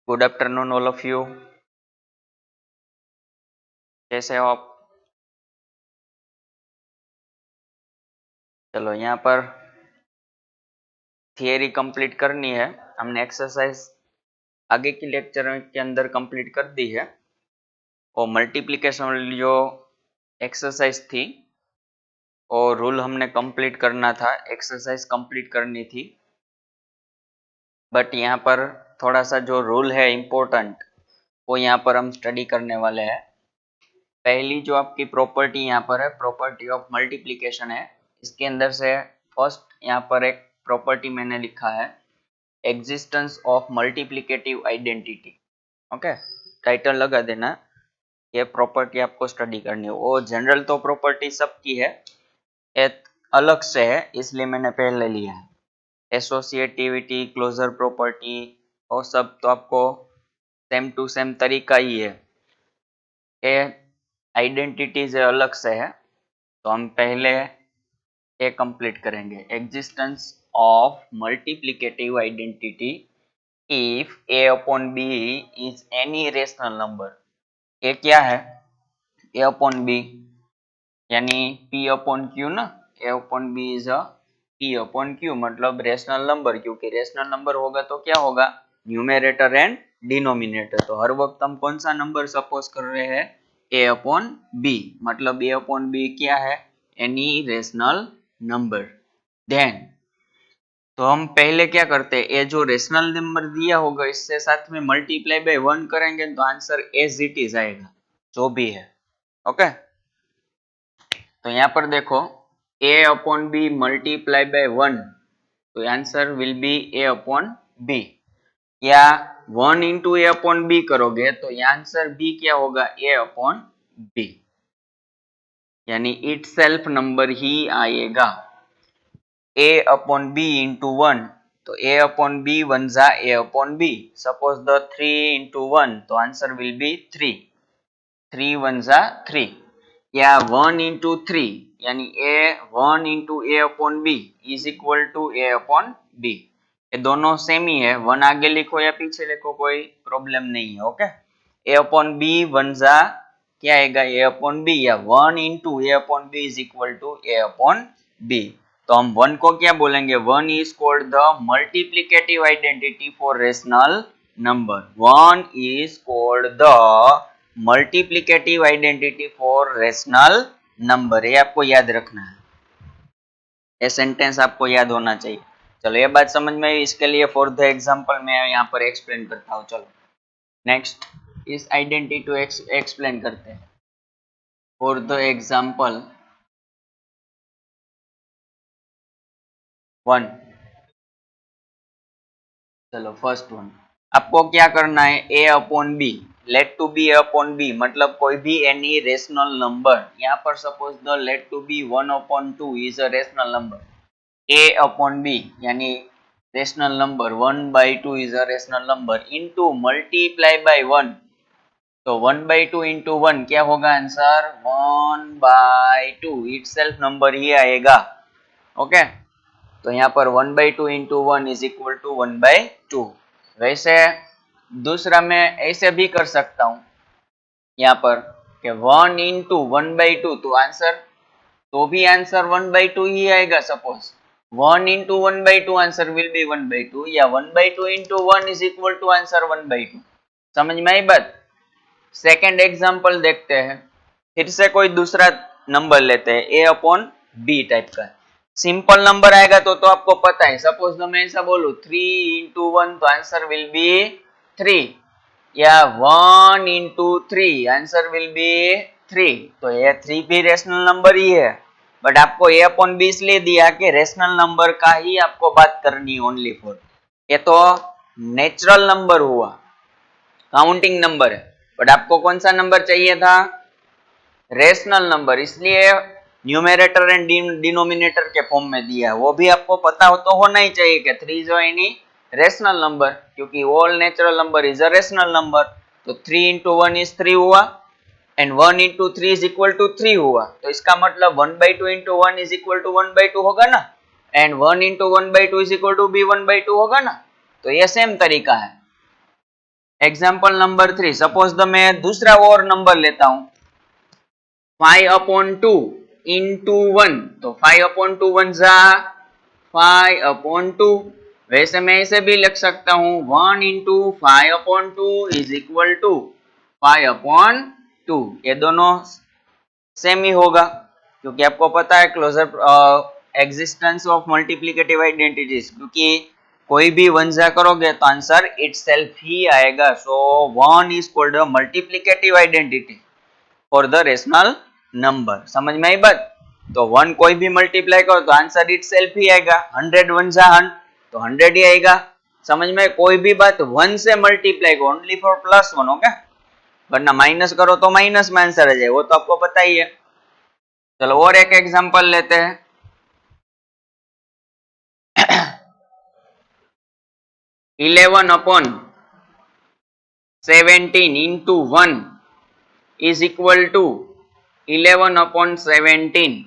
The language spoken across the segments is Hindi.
Good afternoon all of you. कैसे हो आप? चलो यहाँ पर थियरी कंप्लीट करनी है। हमने एक्सरसाइज आगे की लेक्चर के अंदर कंप्लीट कर दी है और मल्टीप्लिकेशन वाली जो एक्सरसाइज थी और रूल हमने कंप्लीट करना था, एक्सरसाइज कंप्लीट करनी थी। बट यहाँ पर थोड़ा सा जो रूल है इम्पोर्टेंट, वो यहाँ पर हम स्टडी करने वाले हैं। पहली जो आपकी प्रॉपर्टी यहाँ पर है, प्रॉपर्टी ऑफ मल्टीप्लिकेशन है। इसके अंदर से फर्स्ट यहाँ पर एक प्रॉपर्टी मैंने लिखा है, existence of multiplicative identity. Okay, title लगा देना। ये प्रॉपर्टी आपको स्टडी करनी है। वो जनरल तो प्रॉपर्टी सबकी है, एक अलग से है, इसलिए मैंने पहले लिया है। एसोसिएटिविटी, क्लोजर प्रॉपर्टी और सब तो आपको सेम टू सेम तरीका ही है। ये आइडेंटिटीज अलग से है, तो हम पहले ये कंप्लीट करेंगे। Existence of multiplicative identity if a upon b is any rational number. ये क्या है? a अपॉन b यानी p अपॉन q ना। a upon b is a p upon q, मतलब रेशनल नंबर। क्योंकि रेशनल नंबर होगा तो क्या होगा? Numerator and denominator. तो हर वक्त हम कौन सा नंबर सपोज कर रहे हैं? a अपॉन b, मतलब a अपॉन b क्या है? Any rational number. देन तो हम पहले क्या करते हैं, ये जो रेशनल नंबर दिया होगा इससे साथ में मल्टीप्लाई बाय 1 करेंगे तो आंसर एज इट इज आएगा, जो भी है। ओके, तो यहाँ पर देखो a upon B multiply by 1, तो answer will be a upon B. या 1 इंटू ए अपॉन बी करोगे तो ये आंसर b क्या होगा? a अपॉन बी, यानी इट सेल्फ नंबर ही आएगा। a अपॉन बी इंटू 1, तो a अपॉन बी वन जा a upon B. Suppose the 3 into 1, तो आंसर विल बी 3। 3 वन जा 3। या 1 इंटू 3, यानी a 1 into A upon B is equal to a upon B. ये दोनों सेम ही है, 1 आगे लिखो या पीछे लिखो कोई प्रॉब्लम नहीं है। Okay, a upon B one जा क्या आएगा? a upon B. या 1 into A upon B is equal to a upon B. तो हम 1 को क्या बोलेंगे? 1 is called the multiplicative identity for rational number. 1 is called the multiplicative identity for rational number. ये आपको याद रखना है, ये सेंटेंस आपको याद होना चाहिए। चलो ये बात समझ में आई। इसके लिए फॉर द एग्जांपल मैं यहाँ पर एक्सप्लेन करता हूँ। चलो नेक्स्ट इस आइडेंटिटी को एक्सप्लेन करते हैं। फॉर द एग्जांपल 1, चलो फर्स्ट वन, आपको क्या करना है? a upon B, let to B upon B, मतलब कोई भी एनी रेशनल नंबर। यहाँ पर suppose the let to be 1 upon 2 is a rational number. a upon B यानी rational number 1 by 2 is a rational number into multiply by 1। तो 1 बाई 2 इंटू 1 क्या होगा answer? 1 by 2, itself number ही आएगा। ओके, तो यहाँ पर 1 by 2 into 1 is equal to 1 by 2। वैसे दूसरा मैं ऐसे भी कर सकता हूँ यहाँ पर कि 1 इंटू 1 बाई 2, तो आंसर तो भी आंसर 1 बाई 2 ही आएगा। Suppose 1 into 1 by 2 answer will be 1 by 2, या 1 by 2 into 1 is equal to answer 1 by 2। समझ में आई बात? सेकेंड एग्जाम्पल देखते हैं। फिर से कोई दूसरा नंबर लेते हैं, a अपॉन बी टाइप का। सिंपल नंबर आएगा तो आपको पता है। सपोज तो मैं ऐसा बोलूं 3 इंटू 1, तो आंसर विल बी 3। या 1 इंटू 3 आंसर विल बी 3। तो ये 3 भी रेशनल नंबर ही है, बट आपको a अपॉन बी इसलिए दिया कि रेशनल नंबर का ही आपको बात करनी है ओनली फॉर। ये तो नेचुरल नंबर हुआ, काउंटिंग नंबर है, बट आपको कौन सा नंबर चाहिए था? रेशनल नंबर, इसलिए न्यूमेरेटर एंड डिनोमिनेटर के फॉर्म में दिया है। वो भी आपको पता हो तो होना ही चाहिए कि 3 जो एनी रेशनल नंबर, क्योंकि all natural number is a rational number. तो 3 इंटू 1 इज 3 हुआ and 1 into 3 is equal to 3 हुआ। तो इसका मतलब 1 by 2 into 1 is equal to 1 by 2 होगा ना, and 1 into 1 by 2 is equal to भी 1 बाई 2 होगा ना। तो ये सेम तरीका है। एग्जाम्पल नंबर 3, सपोज द मैं दूसरा और नंबर लेता हूं 5/2 इंटू 1, तो 5/2 वन जा 5/2। वैसे मैं इसे भी लिख सकता हूं 1 इंटू 5/2 इज इक्वल टू 5/2। ये दोनों सेम ही होगा क्योंकि आपको पता है closure existence of multiplicative identities, क्योंकि कोई भी वंजा करोगे तो आंसर इटसेल्फ ही आएगा। सो 1 is called a multiplicative identity for the rational number. समझ में आई बात? तो 1 कोई भी मल्टीप्लाई करो तो आंसर इटसेल्फ ही आएगा। 100 वन जा 100 तो 100 ही आएगा। समझ में? कोई भी बात 1 से मल्टीप्लाई करो ओनली फॉर +1 ओके, वरना माइनस करो तो माइनस में आंसर आ जाए, वो तो आपको पता ही है। चलो और एक एग्जांपल लेते हैं। 11/17 इंटू 1 इज इक्वल टू 11/17,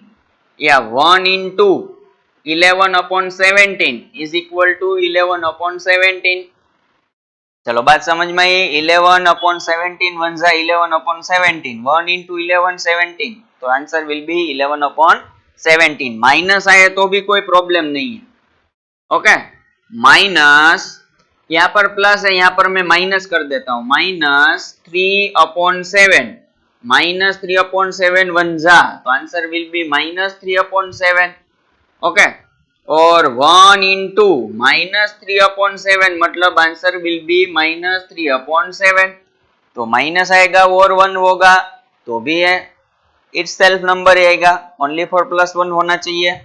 या 1 इंटू 11/17 इज इक्वल टू 11/17। चलो बात समझ में आई? 11/17 वन जा 11/17, 1 इंटू 11/17, तो आंसर विल बी 11/17। माइनस आए तो भी कोई प्रॉब्लम नहीं है ओके। माइनस, यहाँ पर प्लस है, यहाँ पर मैं माइनस कर देता हूं, -3/7, -3/7 वन जा, तो आंसर विल बी -3/7 ओके। और 1 इंटू -3/7 मतलब आंसर विल बी -3/7। तो माइनस आएगा और 1 होगा तो भी है इट्स सेल्फ नंबर आएगा, ओनली फॉर +1 होना चाहिए।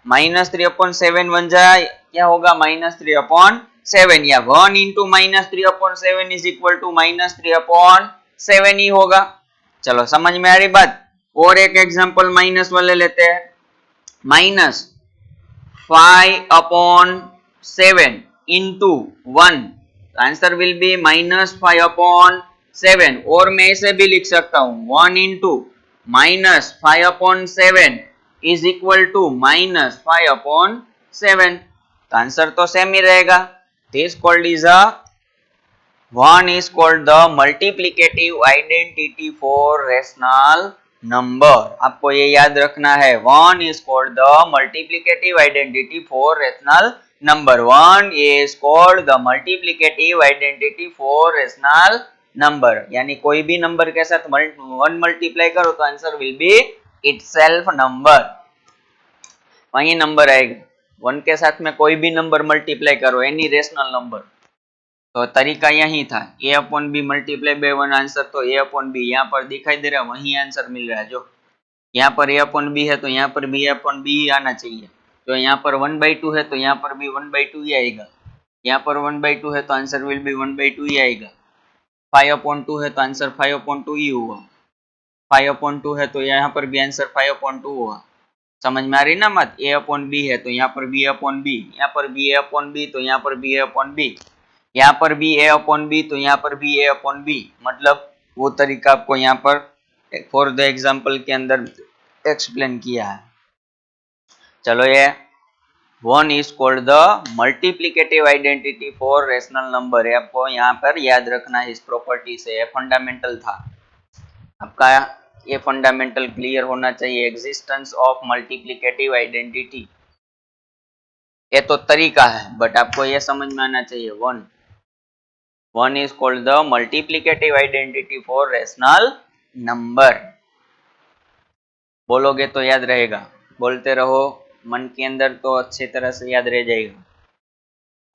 -3/7 बन जाए क्या होगा -3/7, या 1 इंटू -3/7 इज इक्वल टू -3/7 ही होगा। चलो समझ में आ रही बात? और एक एग्जांपल माइनस वाले लेते हैं। -5/7 इंटू 1, आंसर विल बी -5/7। और मैं इसे भी लिख सकता हूं 1 इंटू -5/7 इज इक्वल टू -5/7, तो आंसर तो सेम ही रहेगा। This called is a 1 is called the multiplicative identity for rational number। आपको ये याद रखना है, 1 is called the multiplicative identity for rational number। 1 is called the multiplicative identity for rational number, यानी कोई भी नंबर के साथ 1 मल्टीप्लाई करो तो answer will B itself number, वही नंबर आएगा। 1 के साथ में कोई भी नंबर मल्टीप्लाई करो, एनी रेशनल नंबर, तो तरीका यही था। a/b मल्टीप्लाई बाय 1 आंसर, तो a/b यहाँ पर दिखाई दे रहा है, वही आंसर मिल रहा है। जो यहाँ पर a/b है तो यहाँ पर b/b ही आना चाहिए। तो यहाँ पर 1/2 है तो यहाँ पर भी 1/2 ही आएगा। यहाँ पर 1/2 है तो आंसर विल बी 1/2 ही आएगा। 5/2 है तो आंसर 5/2 ही हुआ। 5/2 है तो यहाँ पर भी आंसर 5/2 हुआ। समझ में आ रही ना मत? a/b है तो यहाँ पर b/b, यहाँ पर b/b तो यहाँ पर b/b, यहाँ पर भी a/b तो यहाँ पर भी a/b, मतलब वो तरीका आपको यहाँ पर फॉर द एग्जांपल के अंदर एक्सप्लेन किया है। चलो ये 1 is called the multiplicative identity for rational number है, आपको यहाँ पर याद रखना है इस प्रॉपर्टी से। ये फंडामेंटल था आपका, ये फंडामेंटल क्लियर होना चाहिए। एग्जिस्टेंस ऑफ मल्टीप्लिकेटिव आइडेंटिटी, ये तो तरीका है बट आपको ये समझ में आना चाहिए। 1 is called the multiplicative identity for rational number। बोलोगे तो याद रहेगा, बोलते रहो मन के अंदर तो अच्छी तरह से याद रह जाएगा।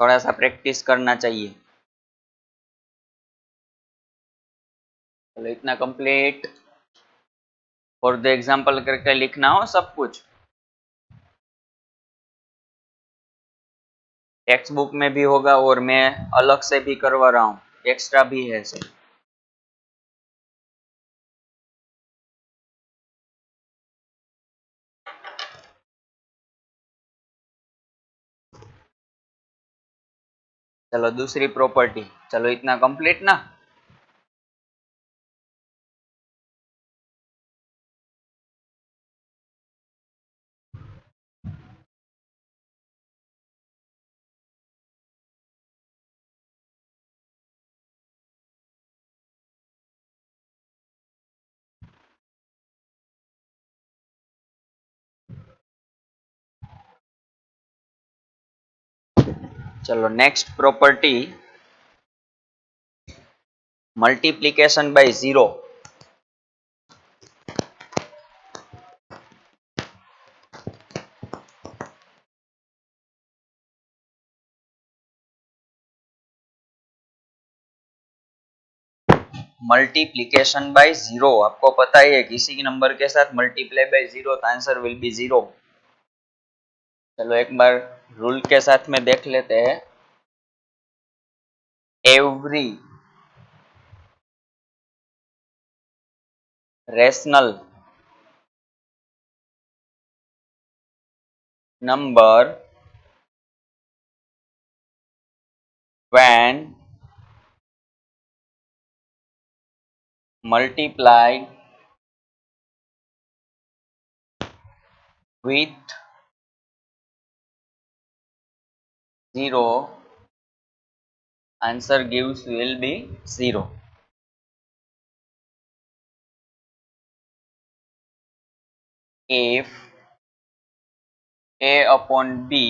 थोड़ा सा प्रैक्टिस करना चाहिए। चलो इतना कंप्लीट, फॉर द एग्जांपल करके लिखना हो सब कुछ। टेक्स्ट बुक में भी होगा और मैं अलग से भी करवा रहा हूँ, एक्स्ट्रा भी है सब। चलो दूसरी प्रॉपर्टी, चलो इतना कंप्लीट ना। चलो next property, multiplication by zero. Multiplication by zero, आपको पता ही है किसी नंबर के साथ मल्टीप्लाई बाय जीरो तो आंसर विल बी जीरो। चलो एक बार रूल के साथ में देख लेते हैं। Every rational number when multiplied with zero, answer gives will be zero. If A upon B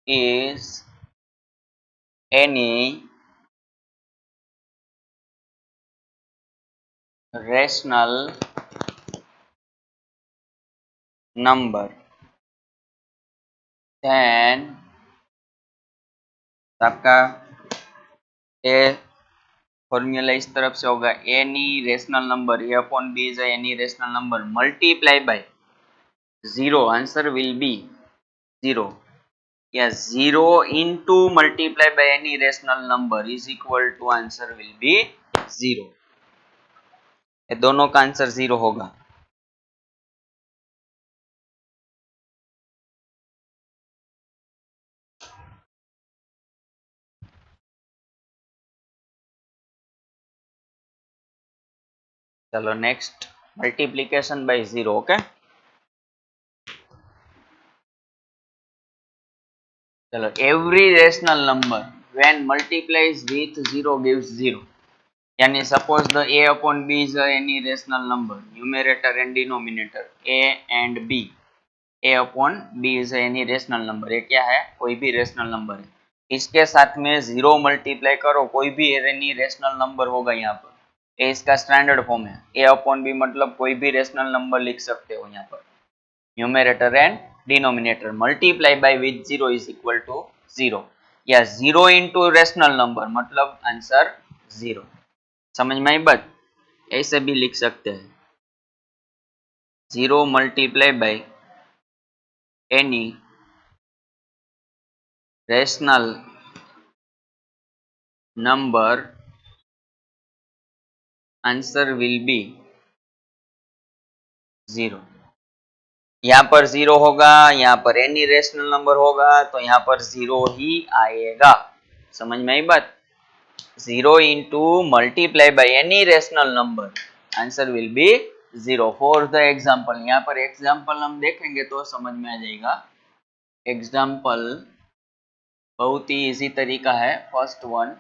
is any rational number, then आपका ए फॉर्मूला इस तरफ से होगा, any rational number, A upon B is any rational number multiply by zero, answer will be zero. या zero into multiply by any rational number is equal to answer will be zero. ये दोनों का आंसर जीरो होगा। चलो next, multiplication by zero. Okay, चलो every rational number when multiplies with zero gives zero. यानी suppose the A upon B is any rational number, numerator and denominator A and B, A upon B is any rational number. ये क्या है? कोई भी रेशनल नंबर है, इसके साथ में जीरो मल्टीप्लाई करो, कोई भी एनी रेशनल नंबर होगा यहाँ पर। ए इसका स्टैंडर्ड फॉर्म है, ए अपॉन बी मतलब कोई भी रेशनल नंबर लिख सकते हो यहाँ पर, numerator and denominator multiply by with zero is equal to zero. या जीरो इंटू रेशनल नंबर मतलब आंसर जीरो। समझ में आई बात? ऐसे भी लिख सकते हैं, zero multiply by any rational number, answer will be zero. यहाँ पर जीरो होगा, यहाँ पर एनी रेशनल नंबर होगा तो यहाँ पर जीरो ही आएगा। समझ में आई बात? Zero into multiply by any rational number, answer will be zero. For the example, यहाँ पर एग्जाम्पल हम देखेंगे तो समझ में आ जाएगा। एग्जाम्पल बहुत ही इजी तरीका है। फर्स्ट वन,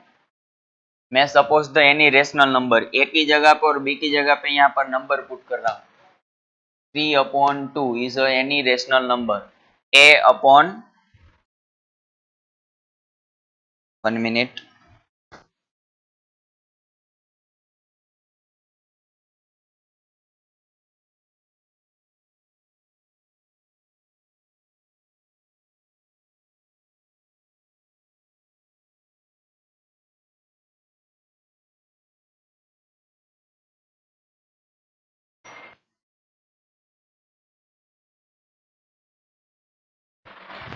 मैं suppose the any rational number, A की जगह पर और बी की जगह पे यहाँ पर नंबर पुट कर रहा हूँ। 3 upon 2 is any rational number, a upon 1 minute,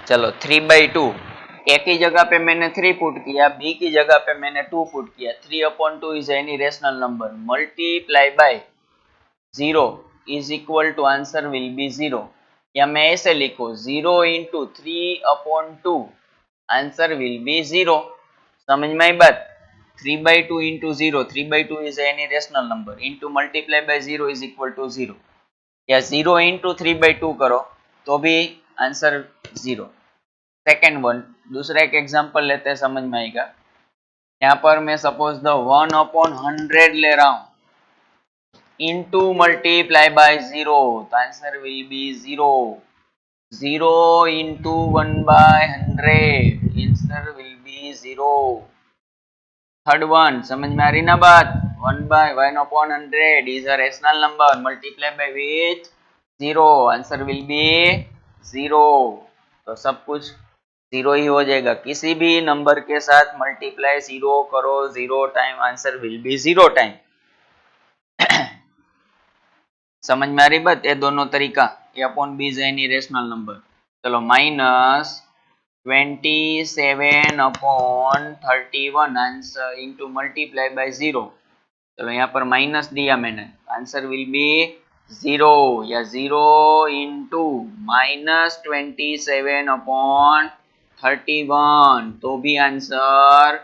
चलो 3/2, ए की जगह पे मैंने 3 पुट किया, बी की जगह पे मैंने 2 पुट किया। 3 upon 2 is any rational number multiply by 0 is equal to answer will be 0। या मैं ऐसे लिखूं, 0 into 3 upon 2 answer will be 0। समझ में आई बात? 3/2 into 0, 3/2 is any rational number into multiply by 0 is equal to 0। या 0 इंटू 3/2 करो तो भी आंसर 0। सेकेंड वन, दूसरा एक एग्जांपल लेते हैं, समझ में आएगा। यहाँ पर मैं सपोज द 1 अपॉन 100 ले रहा हूँ इंटू मल्टीप्लाई बाय 0 तो answer will be 0। 0 into 1 by 100, answer will be 0. Third one, समझ में आ रही ना बात? 1 by 1 upon 100 is a rational number, multiply by with 0, answer will be 0. तो सब कुछ 0 ही हो जाएगा, किसी भी नंबर के साथ मल्टीप्लाई 0 करो 0 time, answer will be 0 time. समझ में आ रही बात? ये दोनों तरीका, A upon B is any rational number. चलो minus 27 upon 31 answer into multiply by 0। चलो यहाँ पर माइनस दिया मैंने, आंसर विल बी 0, या 0 इंटू माइनस 27 अपॉन 31, तो भी आंसर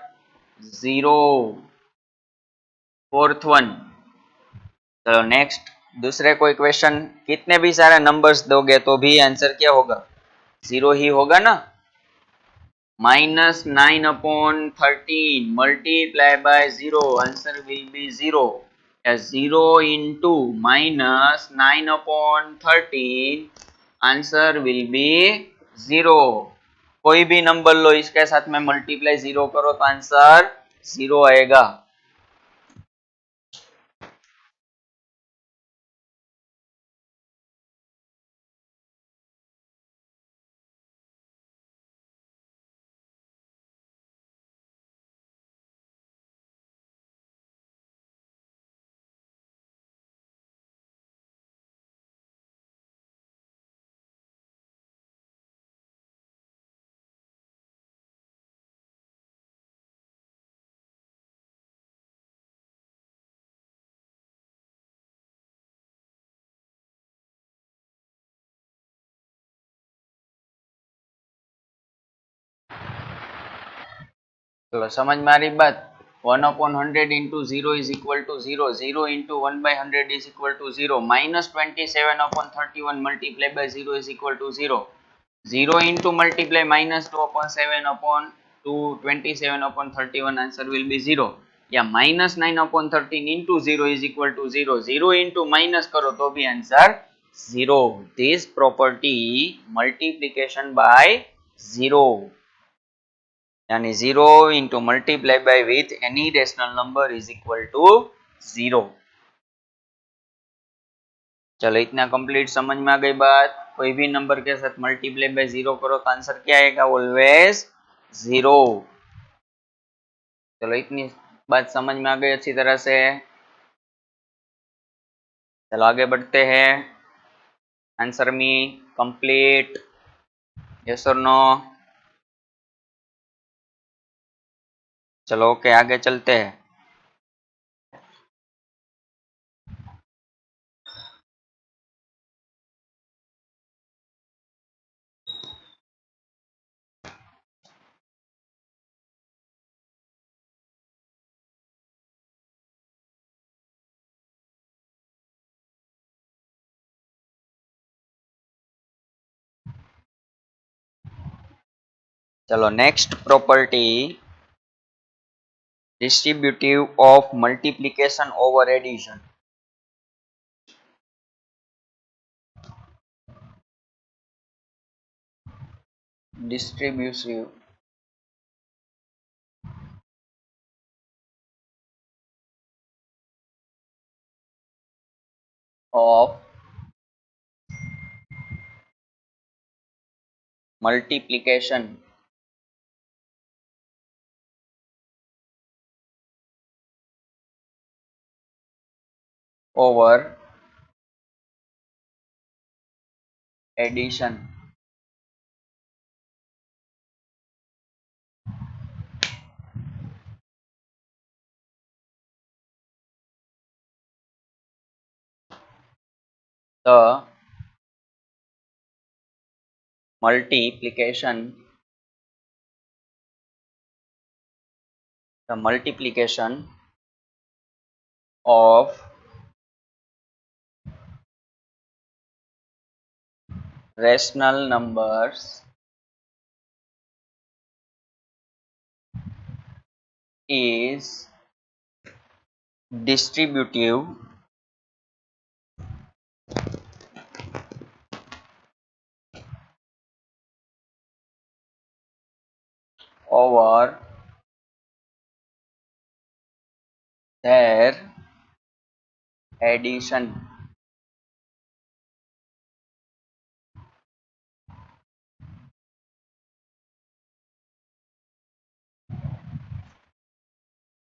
0। फोर्थ वन, चलो नेक्स्ट दूसरे कोई क्वेश्चन, कितने भी सारे नंबर्स दोगे तो भी आंसर क्या होगा? 0 ही होगा ना। -9 upon 13 multiply by 0, answer will be 0. As 0 into -9 upon 13, answer will be 0. कोई भी नंबर लो, इसके साथ में मल्टीप्लाई 0 करो तो आंसर 0 आएगा। चलो समझ में आ रही बात? 1 upon 100 into 0 is equal to 0, 0 into 1 by 100 is equal to 0, minus 27 upon 31 multiplied by 0 is equal to 0, 0 into multiply minus 2 upon 7 upon 2, 27 upon 31, answer will be 0. या minus 9 upon 13 into 0 is equal to 0, 0 into minus करो तो भी answer 0. This property multiplication by 0, यानी 0 into multiply by with any rational number is equal to 0। चलो इतना कंप्लीट, समझ में आ गई बात? कोई भी नंबर के साथ मल्टीप्लाई बाय 0 करो तो आंसर क्या आएगा? ऑलवेज 0। चलो इतनी बात समझ में आ गई अच्छी तरह से। चलो आगे बढ़ते हैं। आंसर मी कंप्लीट, यस और नो? चलो ओके, आगे चलते हैं। चलो next property, distributive of multiplication over addition. Distributive of multiplication over addition। The multiplication of rational numbers is distributive over their addition.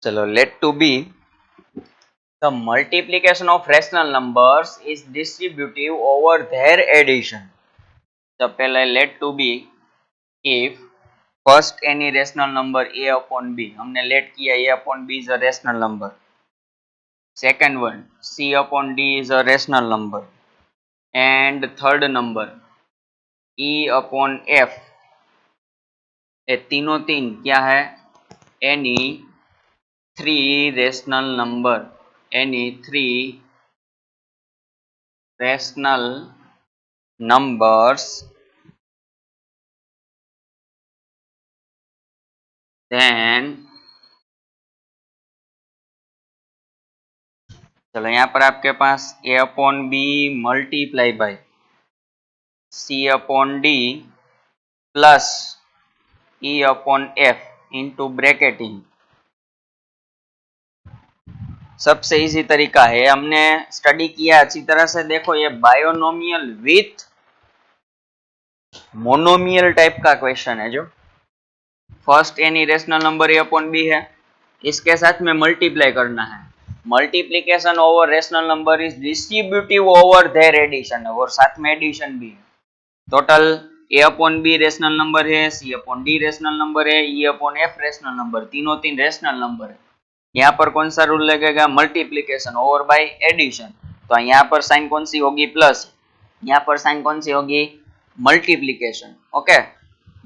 चलो let to be the multiplication of rational numbers is distributive over their addition. तो पहले let to be if first any rational number a upon b, हमने let किया a upon b is a rational number. Second one c upon d is a rational number, and third number e upon f, ये तीनों तीन क्या है, any three rational number, any three rational numbers, then चलो यहाँ पर आपके पास a upon b multiply by c upon d plus e upon f into bracketing. सबसे इजी तरीका है, हमने स्टडी किया अच्छी तरह से, देखो ये बायोनोमियल विथ मोनोमियल टाइप का क्वेश्चन है। जो first any rational number A upon B है, इसके साथ में मल्टीप्लाई करना है। Multiplication over rational number is distributive over their addition, और साथ में एडिशन भी है। Total A upon B rational number है, C upon D rational number है, E upon F rational number, तीनों तीन रेशनल नंबर है। यहाँ पर कौन सा रूल लगेगा, मल्टीप्लीकेशन ओवर बाय एडिशन। तो यहाँ पर साइन कौन सी होगी, प्लस, यहाँ पर साइन कौन सी होगी, multiplication. Okay,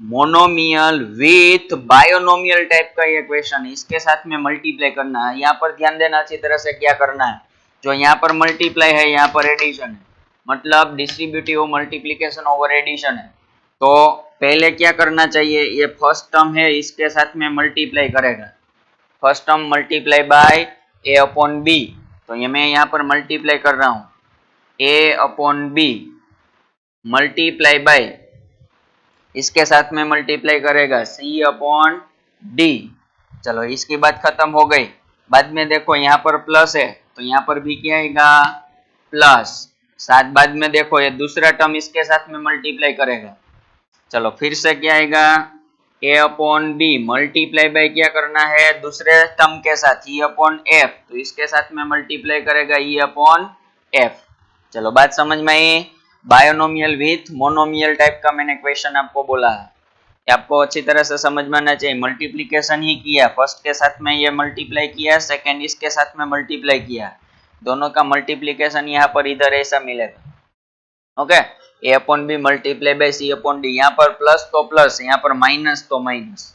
monomial with binomial type का ये क्वेश्चन है, इसके साथ में मल्टीप्लाई करना है। यहाँ पर ध्यान देना अच्छी तरह से क्या करना है, जो यहाँ पर मल्टीप्लाई है यहाँ पर एडिशन है, मतलब डिस्ट्रीब्यूटिव मल्टीप्लीकेशन ओवर एडिशन है। तो पहले क्या करना चाहिए, ये फर्स्ट टर्म है इसके साथ में मल्टीप्लाई करेगा, first term multiply by A upon B. तो ये मैं यहाँ पर मल्टीप्लाई कर रहा हूँ, A upon B multiply by, इसके साथ में मल्टीप्लाई करेगा सी अपॉन डी। चलो इसकी बात खत्म हो गई। बाद में देखो यहाँ पर प्लस है, तो यहाँ पर भी क्या आएगा, प्लस। साथ बाद में देखो ये दूसरा टर्म इसके साथ में मल्टीप्लाई करेगा। चलो फिर से क्या आएगा, ए अपॉन बी मल्टीप्लाई बाय क्या करना है, दूसरे टर्म के साथ ई अपॉन एफ, तो इसके साथ में मल्टीप्लाई करेगा ई अपॉन एफ। चलो बात समझ में आई। बायोनोमियल विथ मोनोमियल टाइप का मैंने क्वेश्चन आपको बोला है, आपको अच्छी तरह से समझ में आना चाहिए। मल्टीप्लीकेशन ही किया, फर्स्ट के साथ में ये मल्टीप्लाई किया, सेकंड इसके साथ में मल्टीप्लाई किया, दोनों का मल्टीप्लीकेशन यहाँ पर इधर ऐसा मिलेगा। Okay, A upon B multiply by C upon D, यहाँ पर प्लस तो प्लस, यहाँ पर माइनस तो माइनस,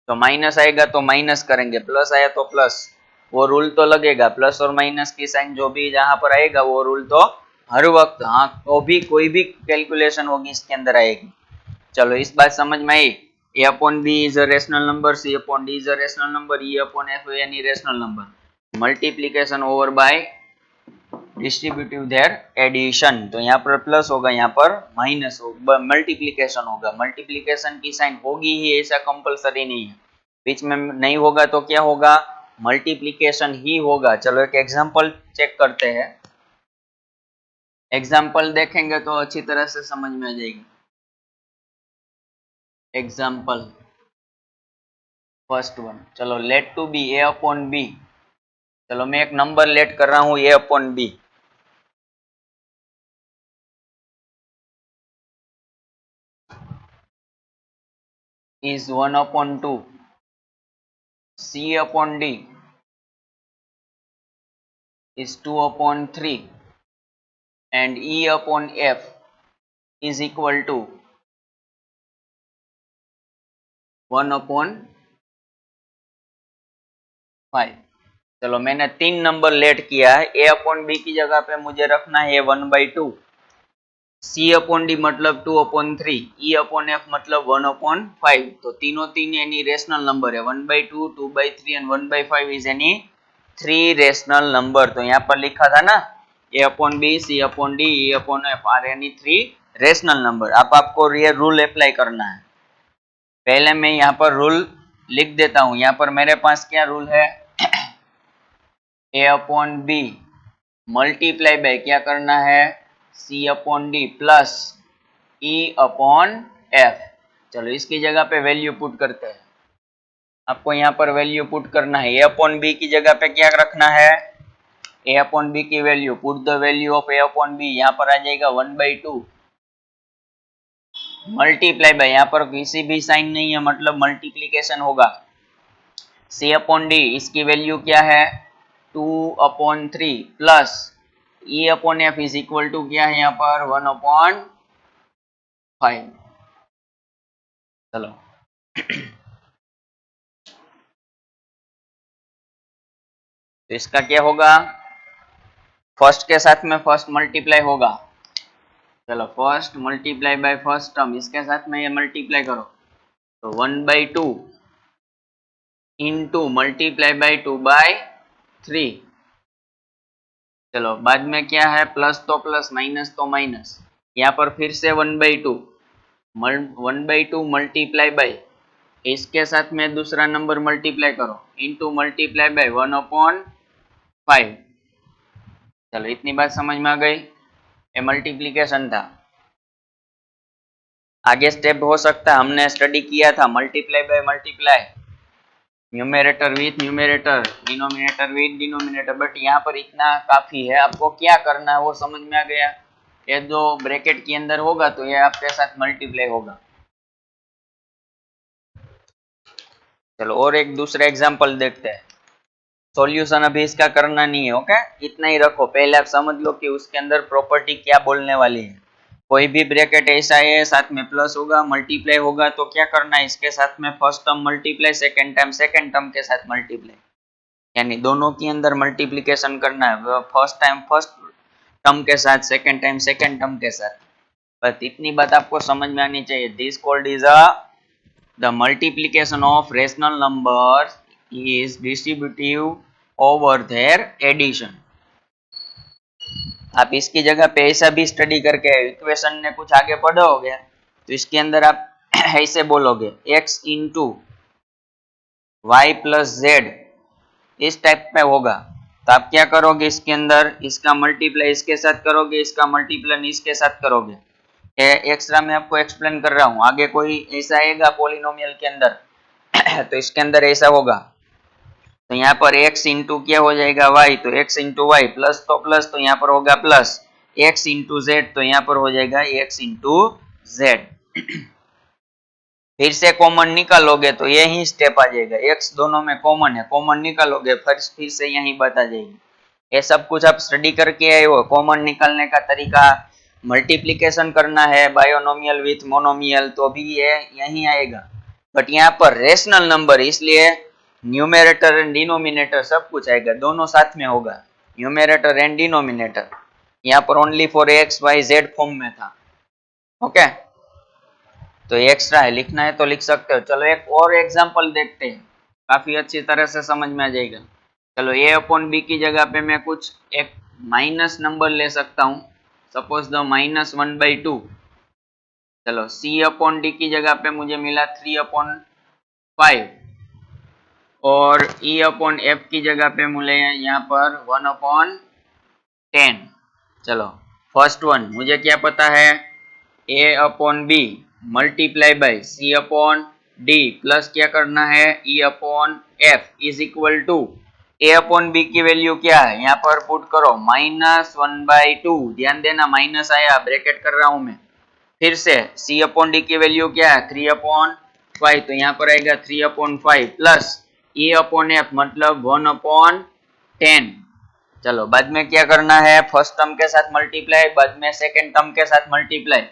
तो माइनस आएगा तो माइनस करेंगे, प्लस आया तो प्लस, वो रूल तो लगेगा। प्लस और माइनस की साइन जो भी जहां पर आएगा वो रूल तो हर वक्त, हाँ, तो भी कोई भी कैलकुलेशन होगी इसके अंदर आएगी। चलो इस बात समझ में आई। A upon B is a rational number, C upon D is a rational number, E upon F any rational number, multiplication over by distributive there addition. तो यहाँ पर प्लस होगा, यहाँ पर माइनस होगा, मल्टीप्लीकेशन होगा। मल्टीप्लीकेशन की साइन होगी ही, ऐसा कंपलसरी नहीं है, बीच में नहीं होगा तो क्या होगा, मल्टीप्लीकेशन ही होगा। चलो एक एग्जांपल चेक करते हैं, एग्जांपल देखेंगे तो अच्छी तरह से समझ में आ जाएगी। एग्जांपल फर्स्ट वन, चलो let to be A upon B. चलो मैं एक नंबर लेट कर रहा हूं A upon B, is 1 upon 2, C upon D is 2 upon 3, and E upon F is equal to 1 upon 5। चलो मैंने तीन नंबर लेट किया है, ए अपॉन बी की जगह पे मुझे रखना है 1/2, सी अपॉन डी मतलब 2/3, ई अपॉन एफ मतलब 1/5। तो तीनों तीन यानी रेशनल नंबर है, 1/2, 2/3 and 1/5 is any three rational number. तो यहाँ पर लिखा था ना, A upon B, C upon D, E upon F are any three rational number. अब आपको ये रूल अप्लाई करना है। पहले मैं यहाँ पर रूल लिख देता हूं। यहाँ पर मेरे पास क्या रूल है, A upon B multiply by क्या करना है, C upon D plus E upon F. चलो इसकी जगह पे वैल्यू पुट करते हैं। आपको यहाँ पर वैल्यू पुट करना है, ए अपॉन बी की जगह पे क्या रखना है, ए अपॉन बी की value, put the value of A upon B, यहाँ पर आ जाएगा 1/2 मल्टीप्लाई बाय, यहाँ पर किसी भी साइन नहीं है मतलब मल्टीप्लीकेशन होगा, सी अपॉन डी इसकी वैल्यू क्या है 2/3 plus E upon F is equal to क्या है यहाँ पर 1/5। चलो तो इसका क्या होगा, फर्स्ट के साथ में फर्स्ट मल्टीप्लाई होगा। चलो first multiply by first term, इसके साथ में ये मल्टीप्लाई करो तो 1/2 इंटू मल्टीप्लाई बाय 2/3। चलो बाद में क्या है, प्लस तो प्लस माइनस तो माइनस, यहाँ पर फिर से 1/2 मल्टीप्लाई बाय, इसके साथ में दूसरा नंबर मल्टीप्लाई करो इंटू मल्टीप्लाई बाय 1/5। चलो इतनी बात समझ में आ गई, ये मल्टीप्लीकेशन था। आगे स्टेप हो सकता है, हमने स्टडी किया था multiply by multiply, numerator with numerator, denominator with denominator, but यहाँ पर इतना काफी है। आपको क्या करना है वो समझ में आ गया, ये जो ब्रैकेट के अंदर होगा तो ये आपके साथ मल्टीप्लाई होगा। चलो और एक दूसरा एग्जांपल देखते हैं। सॉल्यूशन अभी इसका करना नहीं है, ओके, इतना ही रखो। पहले आप समझ लो कि उसके अंदर प्रॉपर्टी क्या बोलने वाली है। कोई भी ब्रैकेट ऐसा है साथ में प्लस होगा मल्टीप्लाई होगा तो क्या करना है, इसके साथ में first term multiply, second time second term के साथ मल्टीप्लाई, यानी दोनों के अंदर मल्टीप्लिकेशन करना है, फर्स्ट टाइम फर्स्ट टर्म के साथ, सेकंड टाइम सेकंड टर्म के साथ। बस इतनी बात आपको समझ में आनी चाहिए। This called is a the multiplication of rational numbers is distributive over their addition. आप इसकी जगह पे ऐसा भी स्टडी करके इक्वेशन ने कुछ आगे पढ़ा हो गया तो इसके अंदर आप ऐसे बोलोगे x into Y plus Z, इस टाइप में होगा। तो आप क्या करोगे, इसके अंदर इसका मल्टीप्लाई इसके साथ करोगे, इसका मल्टीप्लाई इसके साथ करोगे। एक्स्ट्रा मैं आपको एक्सप्लेन कर रहा हूँ, आगे कोई ऐसा आएगा पॉलिनोमियल के अंदर तो इसके अंदर ऐसा होगा। तो यहाँ पर x इंटू क्या हो जाएगा y, तो x इंटू वाई प्लस तो प्लस, तो यहाँ पर होगा प्लस x इंटू जेड, तो यहाँ पर हो जाएगा x इंटू जेड। फिर से कॉमन निकालोगे तो यही स्टेप आ जाएगा, x दोनों में कॉमन है, कॉमन निकालोगे फिर से यही बात आ जाएगी। ये सब कुछ आप स्टडी करके आए हो, कॉमन निकालने का तरीका, मल्टीप्लीकेशन करना है बायोनोमियल विथ मोनोमियल तो भी ये यही आएगा। बट यहाँ पर रेशनल नंबर इसलिए न्यूमेरेटर एंड डिनोमिनेटर सब कुछ आएगा, दोनों साथ में होगा, न्यूमेरेटर एंड डिनोमिनेटर। यहाँ पर only for X Y Z form में था, ओके। तो एक्स्ट्रा है, लिखना है तो लिख सकते हो। चलो एक और एग्जांपल देखते हैं, काफी अच्छी तरह से समझ में आ जाएगा। चलो ए अपॉन बी की जगह पे मैं कुछ एक माइनस नंबर ले सकता हूँ, सपोज द -1/2। चलो सी अपॉन डी की जगह पे मुझे मिला 3/5 और ई अपॉन एफ की जगह पे मुझे यहाँ पर 1/10। चलो फर्स्ट वन मुझे क्या पता है, A upon B multiply by C upon D plus क्या करना है E upon F is equal to, A upon B की वैल्यू क्या है यहाँ पर पुट करो -1/2, ध्यान देना माइनस आया, ब्रैकेट कर रहा हूं मैं। फिर से सी अपॉन डी की वैल्यू क्या है 3/5, तो यहाँ पर आएगा 3/5 प्लस ई अपॉन एफ मतलब 1/10। चलो बाद में क्या करना है, फर्स्ट टर्म के साथ मल्टीप्लाई, बाद में सेकंड टर्म के साथ मल्टीप्लाई,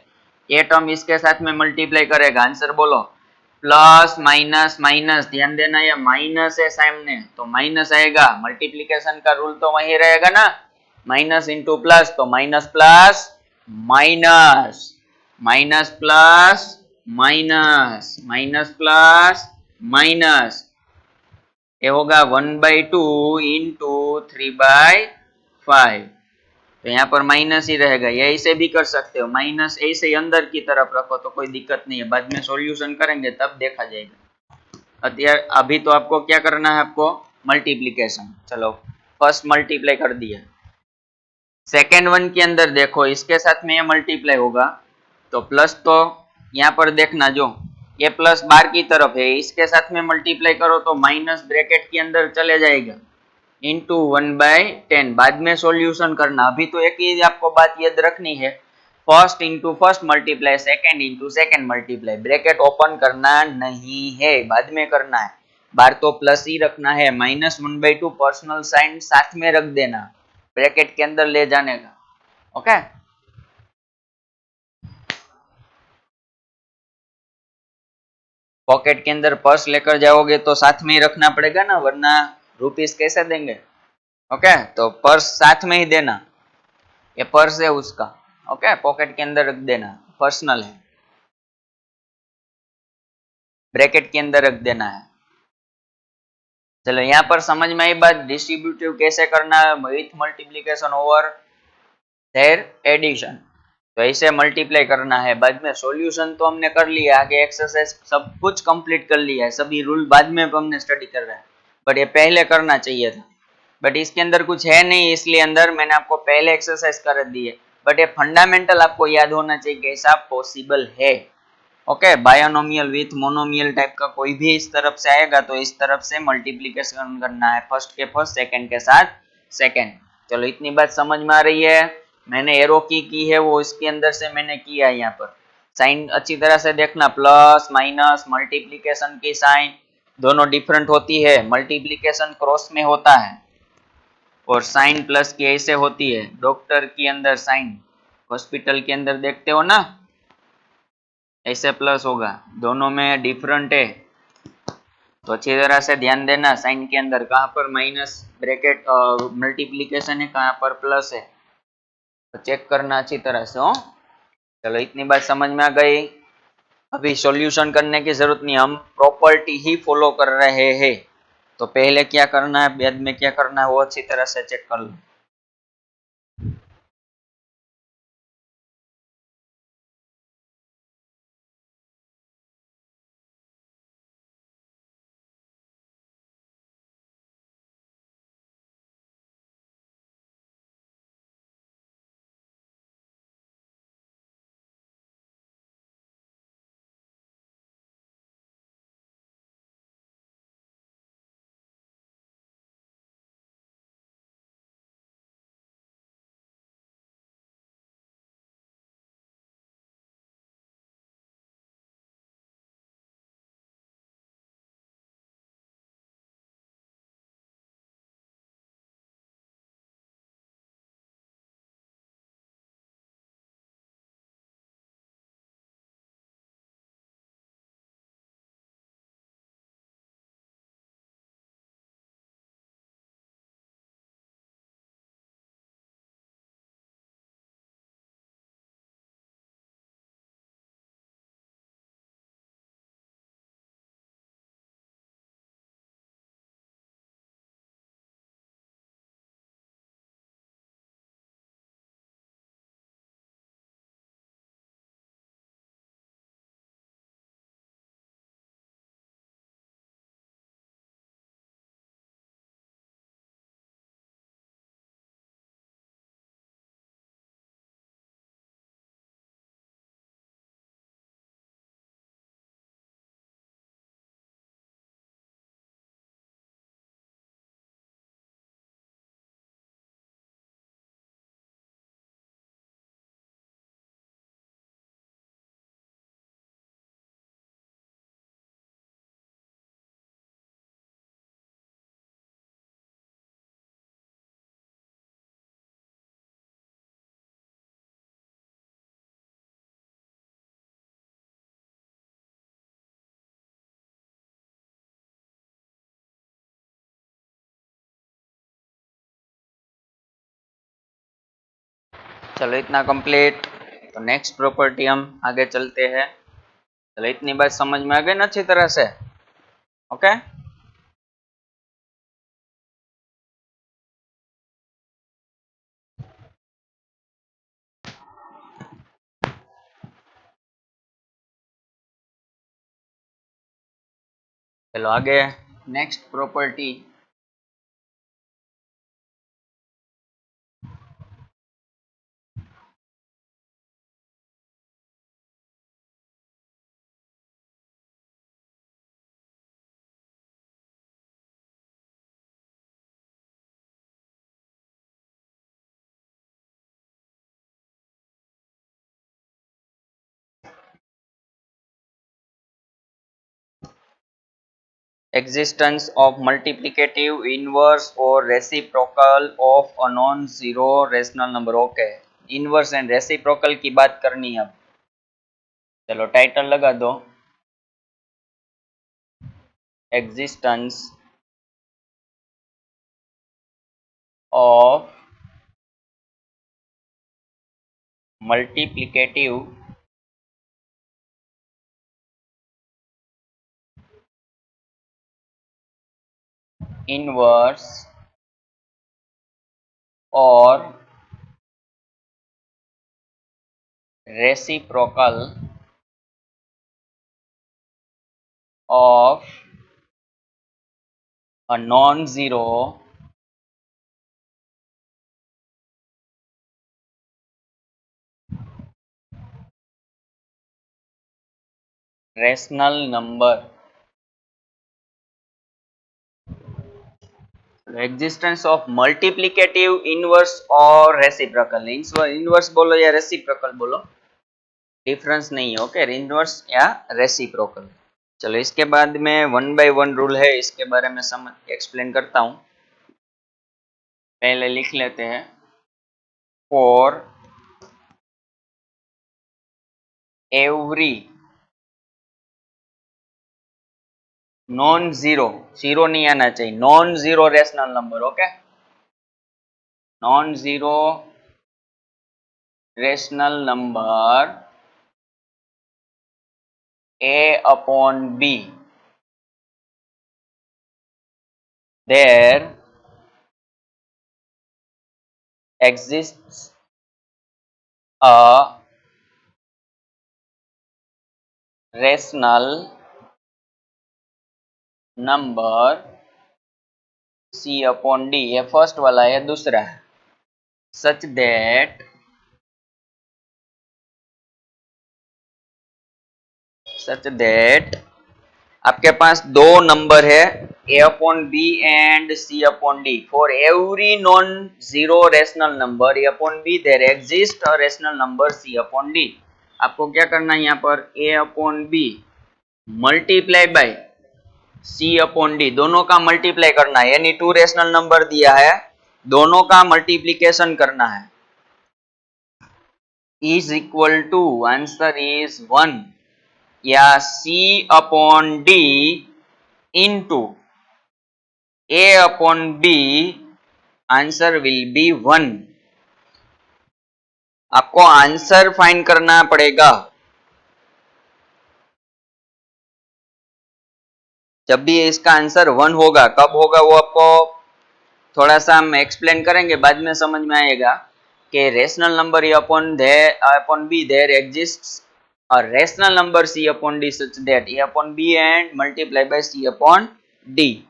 ये टर्म इसके साथ में मल्टीप्लाई करेगा, आंसर बोलो। प्लस माइनस माइनस, ध्यान देना ये माइनस है सामने तो माइनस आएगा, मल्टीप्लिकेशन का रूल तो वही रहेगा ना, माइनस इंटू प्लस, तो minus plus minus, minus plus minus, minus plus minus, ये होगा 1/2 इंटू 3/5। तो यहाँ पर माइनस ही रहेगा, या ऐसे भी कर सकते हो, माइनस ऐसे ही अंदर की तरफ रखो तो कोई दिक्कत नहीं है, बाद में सॉल्यूशन करेंगे तब देखा जाएगा। अभी तो आपको क्या करना है, आपको मल्टीप्लीकेशन। चलो फर्स्ट मल्टीप्लाई कर दिया, सेकेंड वन के अंदर देखो इसके साथ में ये मल्टीप्लाई होगा तो प्लस, तो यहाँ पर देखना जो ये प्लस बाहर की तरफ है, इसके साथ में मल्टीप्लाई करो तो माइनस ब्रैकेट के अंदर चले जाएगा, इंटू 1/10। बाद में सॉल्यूशन करना, अभी तो एक ही आपको बात याद रखनी है, first into first multiply, second into second multiply, bracket open करना नहीं है, बाद में करना है। बाहर तो प्लस ही रखना है, -1/2 पर्सनल साइन साथ में रख देना, ब्रैकेट के अंदर ले जाने का। ओके, पॉकेट के अंदर पर्स लेकर जाओगे तो साथ में ही रखना पड़ेगा ना, वरना रुपीस कैसे देंगे। ओके, तो पर्स साथ में ही देना, ये पर्स है उसका। ओके, पॉकेट के अंदर रख देना, पर्सनल है, ब्रैकेट के अंदर रख देना है। चलो यहाँ पर समझ में आई बात, डिस्ट्रीब्यूटिव कैसे करना है, with multiplication over their addition. तो ऐसे मल्टीप्लाई करना है, बाद में सॉल्यूशन तो हमने कर लिया, आगे एक्सरसाइज सब कुछ कंप्लीट कर लिया है, सभी रूल बाद में हमने स्टडी कर रहा है, बट ये पहले करना चाहिए था। बट इसके अंदर कुछ है नहीं, इसलिए अंदर मैंने आपको पहले एक्सरसाइज कर दी है, बट ये फंडामेंटल आपको याद होना चाहिए कि ऐसा पॉसिबल है। Okay, binomial with monomial type का कोई भी इस तरफ से आएगा तो इस तरफ से मल्टीप्लीकेशन करना है, फर्स्ट के फर्स्ट, सेकंड के साथ सेकंड। चलो इतनी बात समझ में आ रही है। मैंने एरो की है वो इसके अंदर से मैंने किया है, यहाँ पर साइन अच्छी तरह से देखना, प्लस माइनस मल्टीप्लीकेशन की साइन दोनों डिफरेंट होती है, मल्टीप्लीकेशन क्रॉस में होता है और साइन प्लस की ऐसे होती है, डॉक्टर के अंदर साइन, हॉस्पिटल के अंदर देखते हो ना ऐसे प्लस होगा, दोनों में डिफरेंट है। तो अच्छी तरह से ध्यान देना, साइन के अंदर कहाँ पर माइनस ब्रैकेट मल्टीप्लीकेशन है, कहाँ पर प्लस है, तो चेक करना अच्छी तरह से हो। चलो इतनी बात समझ में आ गई। अभी सॉल्यूशन करने की जरूरत नहीं, हम प्रॉपर्टी ही फॉलो कर रहे हैं, तो पहले क्या करना है बाद में क्या करना है वो अच्छी तरह से चेक कर लो। चलो इतना कंप्लीट, तो नेक्स्ट प्रॉपर्टी हम आगे चलते हैं। चलो इतनी बात समझ में आ गई ना अच्छी तरह से। ओके, चलो आगे next property. Existence of multiplicative, inverse or reciprocal of a non-zero rational number। Okay, inverse and reciprocal की बात करनी है अब। चलो टाइटल लगा दो, एग्जिस्टेंस ऑफ मल्टीप्लिकेटिव इनवर्स और reciprocal of a non-zero rational number। Existence of multiplicative, inverse और रेसिप्रोकल। इनवर्स बोलो या रेसिप्रोकल बोलो, डिफरेंस नहीं है। ओके, इनवर्स या रेसिप्रोकल। चलो इसके बाद में वन बाय वन रूल है, इसके बारे में समझ एक्सप्लेन करता हूं। पहले लिख लेते हैं, for every non zero, zero नहीं आना चाहिए, non zero rational number. Okay, non zero rational number a upon b, there exists a rational number c upon d। ये फर्स्ट वाला है, दूसरा है सच दैट आपके पास दो नंबर है a upon b and c upon d। For every non zero rational number a upon b there exist a rational number c upon d। आपको क्या करना है, यहाँ पर a upon b multiply by c upon d, दोनों का मल्टीप्लाई करना है, यानी टू रेशनल नंबर दिया है, दोनों का मल्टीप्लीकेशन करना है। Is equal to, answer is 1, या c upon d into a upon b, answer will be 1। आपको आंसर फाइंड करना पड़ेगा। जब भी इसका आंसर 1 होगा, कब होगा वो आपको थोड़ा सा हम एक्सप्लेन करेंगे, बाद में समझ में आएगा कि rational number A upon B there exists a rational number C upon D such that A upon B and multiply by C upon D.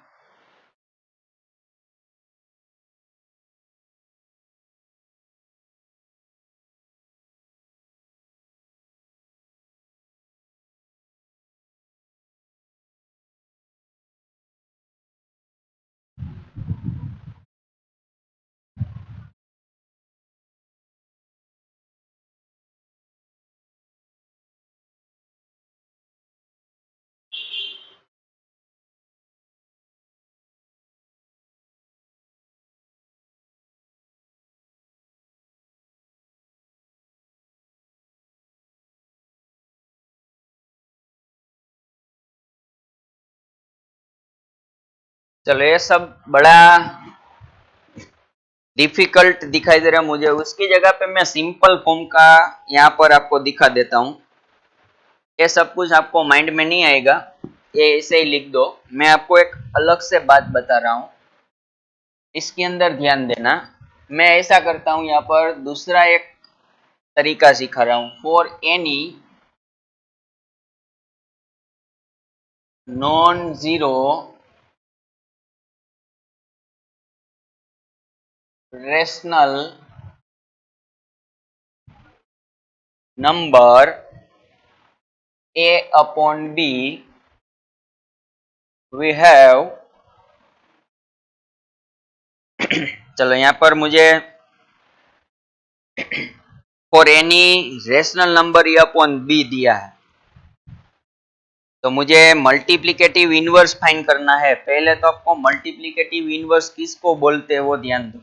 चलो ये सब बड़ा डिफिकल्ट दिखाई दे रहा है मुझे, उसकी जगह पे मैं सिंपल फॉर्म का यहाँ पर आपको दिखा देता हूँ। ये सब कुछ आपको माइंड में नहीं आएगा, ये ऐसे ही लिख दो। मैं आपको एक अलग से बात बता रहा हूँ, इसके अंदर ध्यान देना। मैं ऐसा करता हूँ, यहाँ पर दूसरा एक तरीका सिखा रहा हूँ। For any non zero rational number a upon b we have चलो यहाँ पर मुझे for any rational number A upon B दिया है, तो मुझे मल्टीप्लिकेटिव इनवर्स फाइंड करना है। पहले तो आपको मल्टीप्लिकेटिव इनवर्स किसको बोलते हैं वो ध्यान दो।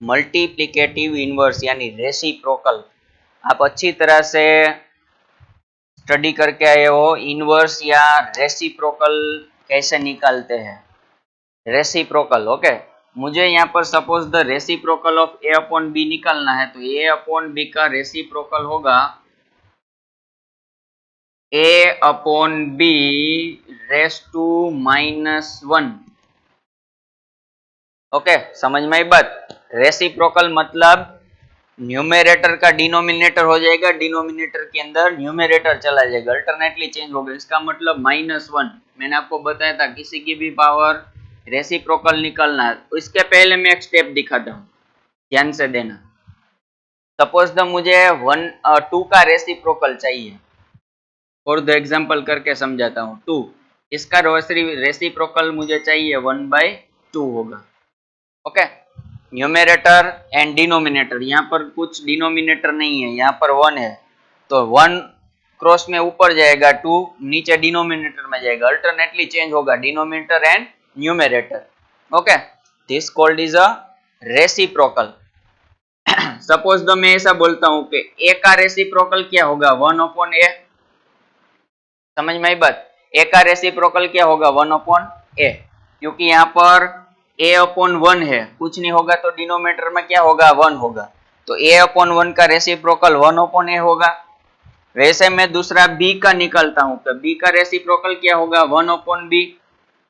मल्टीप्लिकेटिव इनवर्स यानी रेसिप्रोकल आप अच्छी तरह से स्टडी करके आए हो। इनवर्स या रेसिप्रोकल कैसे निकालते हैं, रेसिप्रोकल। ओके, मुझे यहाँ पर suppose the reciprocal of A upon B निकालना है, तो ए अपॉन बी का रेसिप्रोकल होगा A upon B raise to -1। Okay, समझ में आई बात। रेसिप्रोकल मतलब न्यूमेरेटर का डिनोमिनेटर हो जाएगा, डिनोमिनेटर के अंदर न्यूमेरेटर चला जाएगा, अल्टरनेटली चेंज होगा। इसका मतलब -1। मैंने आपको बताया था किसी की भी पावर रेसिप्रोकल निकालना है। इसके पहले मैं एक स्टेप दिखाता हूँ, ध्यान से देना। सपोज द मुझे 2 का रेसिप्रोकल चाहिए, फॉर द एग्जाम्पल करके समझाता हूँ। 2 इसका रेसिप्रोकल मुझे चाहिए 1/2 होगा। ओके, न्यूमेरेटर एंड डिनोमिनेटर, यहाँ पर कुछ डिनोमिनेटर नहीं है, यहाँ पर 1 है, तो 1 क्रॉस में ऊपर जाएगा, 2 नीचे डिनोमिनेटर में जाएगा, अल्टरनेटली चेंज होगा denominator and numerator. Okay, this called is a reciprocal. Suppose the मैं ऐसा बोलता हूं कि ए का रेसिप्रोकल क्या होगा, 1/a। समझ में आई बात। ए का रेसिप्रोकल क्या होगा, 1/a, क्योंकि यहाँ पर a/1 है, कुछ नहीं होगा तो डिनोमिनेटर में क्या होगा, 1 होगा, तो a/1 का रेसिप्रोकल 1/a होगा। वैसे मैं दूसरा b का निकालता हूं, तो b का रेसिप्रोकल क्या होगा, 1/b।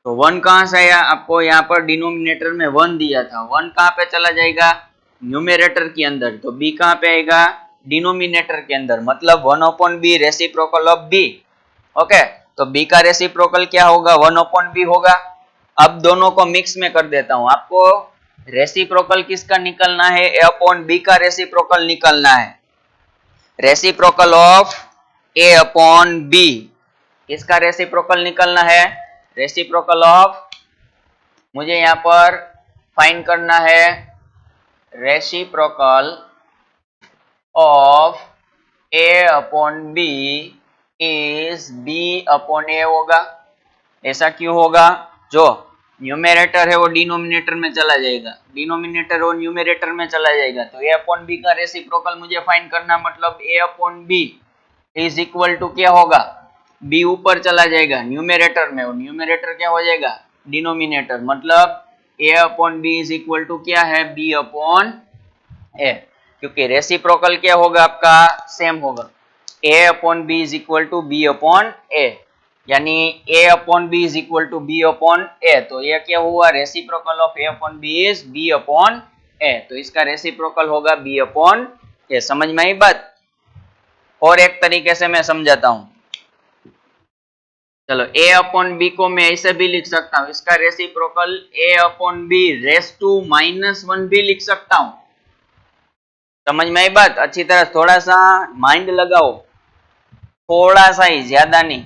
तो 1 कहां से आया, आपको यहाँ पर डिनोमिनेटर में 1 दिया था, 1 कहां पे चला जाएगा, न्यूमेरेटर के अंदर, तो b कहां पे आएगा, डिनोमिनेटर के अंदर, मतलब 1/b reciprocal of b। Okay, तो b का रेसिप्रोकल क्या होगा, 1/b होगा। अब दोनों को मिक्स में कर देता हूं, आपको रेसिप्रोकल किसका निकलना है, a अपॉन b का रेसिप्रोकल निकलना है। Reciprocal of a upon b, किसका रेसिप्रोकल निकलना है, रेसिप्रोकल ऑफ, मुझे यहाँ पर फाइंड करना है reciprocal of a upon b is b upon a होगा। ऐसा क्यों होगा, जो न्यूमेरेटर है वो डिनोमिनेटर में चला जाएगा, डिनोमिनेटर वो न्यूमेरेटर में चला जाएगा, तो a अपॉन b का रेसिप्रोकल मुझे फाइंड करना, मतलब a upon b is equal to क्या होगा, b ऊपर चला जाएगा न्यूमेरेटर में, और न्यूमेरेटर क्या हो जाएगा, डिनोमिनेटर, मतलब a upon b is equal to क्या है, b अपॉन a, क्योंकि रेसिप्रोकल क्या होगा आपका, सेम होगा, a upon b is equal to b upon a, यानी a upon b is equal to b upon a, तो ये क्या हुआ, reciprocal of a upon b is b upon a, तो इसका रेसिप्रोकल होगा b अपॉन a। समझ में आई बात। और एक तरीके से मैं समझाता हूं, चलो a अपॉन b को मैं ऐसे भी लिख सकता हूं, इसका reciprocal a upon b raise to -1 भी लिख सकता हूं। समझ में आई बात, अच्छी तरह थोड़ा सा माइंड लगाओ, थोड़ा सा ही, ज्यादा नहीं।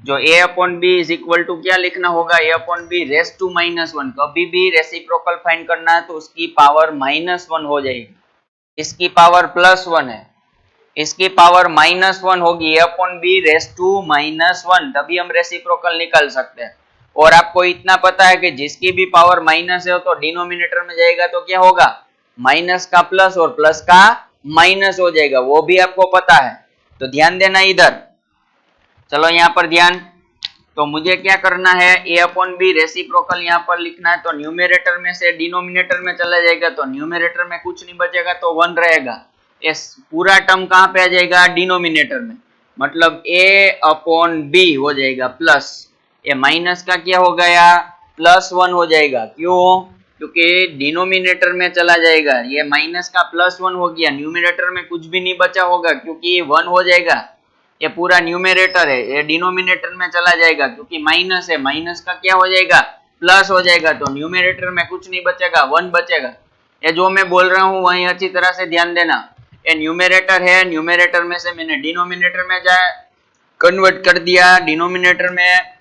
जो a upon B is equal to क्या लिखना होगा, a upon B raise to -1, कभी भी रेसिप्रोकल फाइंड करना है तो उसकी पावर -1 हो जाएगी, इसकी पावर +1 है, इसकी पावर -1 होगी, a upon B raise to -1, तभी हम रेसिप्रोकल निकाल सकते हैं। और आपको इतना पता है कि जिसकी भी पावर माइनस है तो डिनोमिनेटर में जाएगा तो क्या होगा, माइनस का प्लस और प्लस का माइनस हो जाएगा, वो भी आपको पता है, तो ध्यान देना इधर। चलो यहाँ पर ध्यान, तो मुझे क्या करना है, a अपॉन बी रेसिप्रोकल यहाँ पर लिखना है, तो न्यूमेरेटर में से डिनोमिनेटर में चला जाएगा, तो न्यूमेरेटर में कुछ नहीं बचेगा, तो 1 रहेगा, ये पूरा टर्म कहाँ पे आ जाएगा, डिनोमिनेटर में, मतलब a अपॉन बी हो जाएगा प्लस, ये माइनस का क्या हो गया, +1 हो जाएगा, क्यों, क्योंकि डिनोमिनेटर में चला जाएगा, ये माइनस का +1 हो गया, न्यूमिनेटर में कुछ भी नहीं बचा होगा क्योंकि 1 हो जाएगा, ये पूरा न्यूमेरेटर है, ये डिनोमिनेटर में चला जाएगा क्योंकि माइनस है, माइनस का क्या हो जाएगा, प्लस हो जाएगा, तो न्यूमेरेटर में कुछ नहीं बचेगा, 1 बचेगा। ये जो मैं बोल रहा हूं वही अच्छी तरह से ध्यान देना। ये न्यूमेरेटर है, न्यूमेरेटर में से मैंने डिनोमिनेटर में जाए कन्वर्ट कर दिया, डिनोमिनेटर में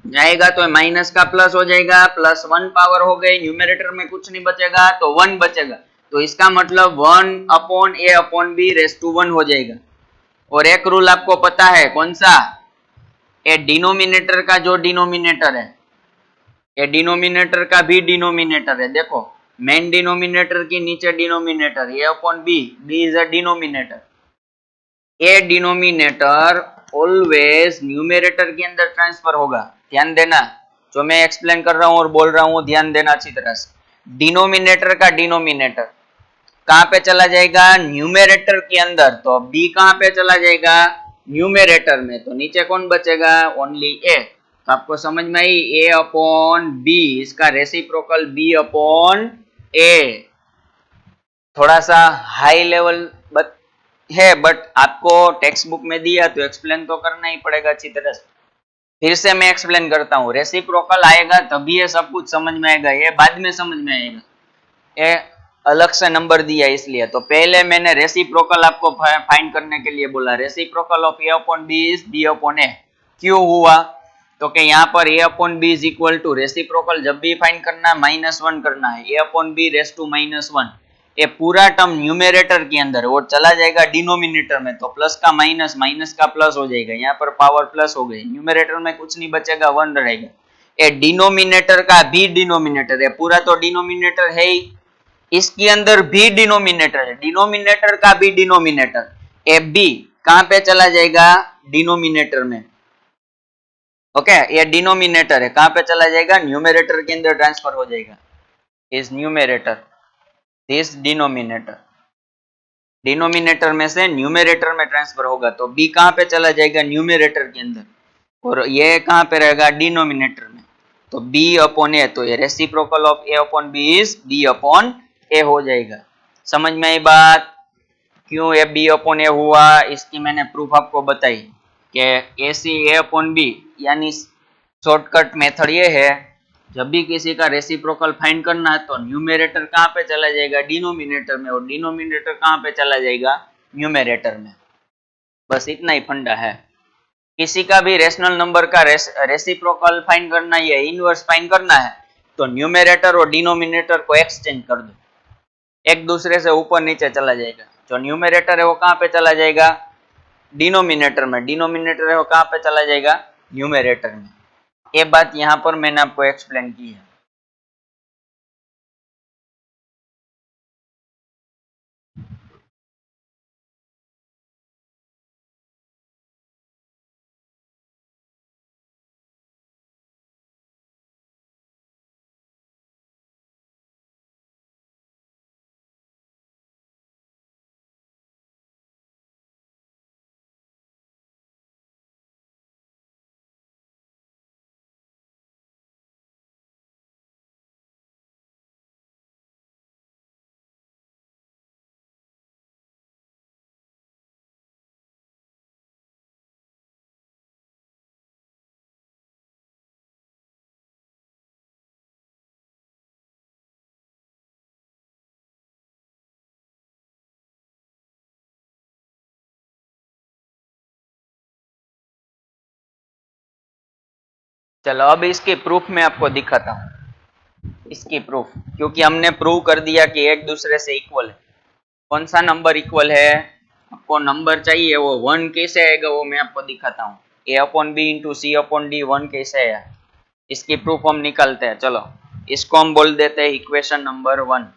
जाएगा तो माइनस का प्लस हो जाएगा, प्लस 1 पावर हो गई, न्यूमेरेटर में कुछ नहीं बचेगा तो 1 बचेगा, तो इसका मतलब 1 upon a upon B raise to 1 हो जाएगा। और एक रूल आपको पता है कौन सा, ए डिनोमिनेटर का जो डिनोमिनेटर है, ए डिनोमिनेटर का भी डिनोमिनेटर है, देखो मेन डिनोमिनेटर के नीचे denominator, a upon b, b is a denominator, a denominator always numerator के अंदर ट्रांसफर होगा। ध्यान देना, जो मैं एक्सप्लेन कर रहा हूं और बोल रहा हूं ध्यान देना अच्छी तरह से। डिनोमिनेटर का डिनोमिनेटर कहां पे चला जाएगा, न्यूमेरेटर के अंदर, तो बी कहां पे चला जाएगा, न्यूमेरेटर में, तो नीचे कौन बचेगा, ओनली ए। तो आपको समझ में आई, ए अपॉन बी, इसका रेसिप्रोकल बी अपॉन ए। थोड़ा सा हाई लेवल है बट आपको टेक्स्ट बुक में दिया तो एक्सप्लेन तो करना ही पड़ेगा अच्छी तरह से। फिर से मैं एक्सप्लेन करता हूँ, रेसिप्रोकल आएगा तभी ये सब कुछ समझ में आएगा, ये बाद में समझ में आएगा, ये अलग से नंबर दिया इसलिए। तो पहले मैंने रेसिप्रोकल आपको फाइंड करने के लिए बोला, reciprocal of A upon B is B upon A. क्यों हुआ, तो कि यहाँ पर A upon B is equal to, reciprocal जब भी फाइंड करना है -1 करना है, A upon B raise to -1, ये पूरा टर्म न्यूमेरेटर के अंदर वो चला जाएगा डिनोमिनेटर में, तो प्लस का माइनस, माइनस का प्लस हो जाएगा, यहाँ पर पावर प्लस हो गई, न्यूमेरेटर में कुछ नहीं बचेगा, 1 रहेगा। ये डिनोमिनेटर का भी डिनोमिनेटर है, पूरा तो डिनोमिनेटर है ही, इसके अंदर भी डिनोमिनेटर है, डिनोमिनेटर का भी डिनोमिनेटर, ए बी कहां पे चला जाएगा, डिनोमिनेटर में। ओके, ये डिनोमिनेटर है, कहां पे चला जाएगा, न्यूमेरेटर के अंदर ट्रांसफर हो जाएगा, इस न्यूमेरेटर, दिस डिनोमिनेटर, डिनोमिनेटर में से न्यूमेरेटर में ट्रांसफर होगा, तो बी कहां पे चला जाएगा, न्यूमेरेटर के अंदर, और ये कहां पे रहेगा, डिनोमिनेटर में, तो बी अपॉन ए, तो ये reciprocal of A upon B is B upon A हो जाएगा। समझ में आई बात, क्यों ए बी अपॉन ए हुआ, इसकी मैंने प्रूफ आपको बताई कि ए सी ए अपॉन बी, यानी शॉर्टकट मेथड ये है, जब भी किसी का रेसिप्रोकल फाइंड करना है तो न्यूमेरेटर कहां पे चला जाएगा, डिनोमिनेटर में, और डिनोमिनेटर कहां पे चला जाएगा, न्यूमेरेटर में। बस इतना ही फंडा है। किसी का भी रेशनल नंबर का रेसिप्रोकल फाइंड करना है या इनवर्स फाइंड करना है, तो न्यूमेरेटर और डिनोमिनेटर को एक्सचेंज कर दो, एक दूसरे से ऊपर नीचे चला जाएगा। जो न्यूमेरेटर है वो कहां पे चला जाएगा, डिनोमिनेटर में, डिनोमिनेटर है वो कहां पे चला जाएगा, न्यूमेरेटर में। ये बात यहां पर मैंने आपको एक्सप्लेन की है। चलो अब इसके प्रूफ में आपको दिखाता हूं, इसकी प्रूफ, क्योंकि हमने प्रूव कर दिया कि एक दूसरे से इक्वल है। कौन सा नंबर इक्वल है, आपको नंबर चाहिए, वो 1 कैसे आएगा वो मैं आपको दिखाता हूँ। A upon B into C upon D 1 कैसे आया, इसकी प्रूफ हम निकालते हैं। चलो इसको हम बोल देते हैं इक्वेशन नंबर 1।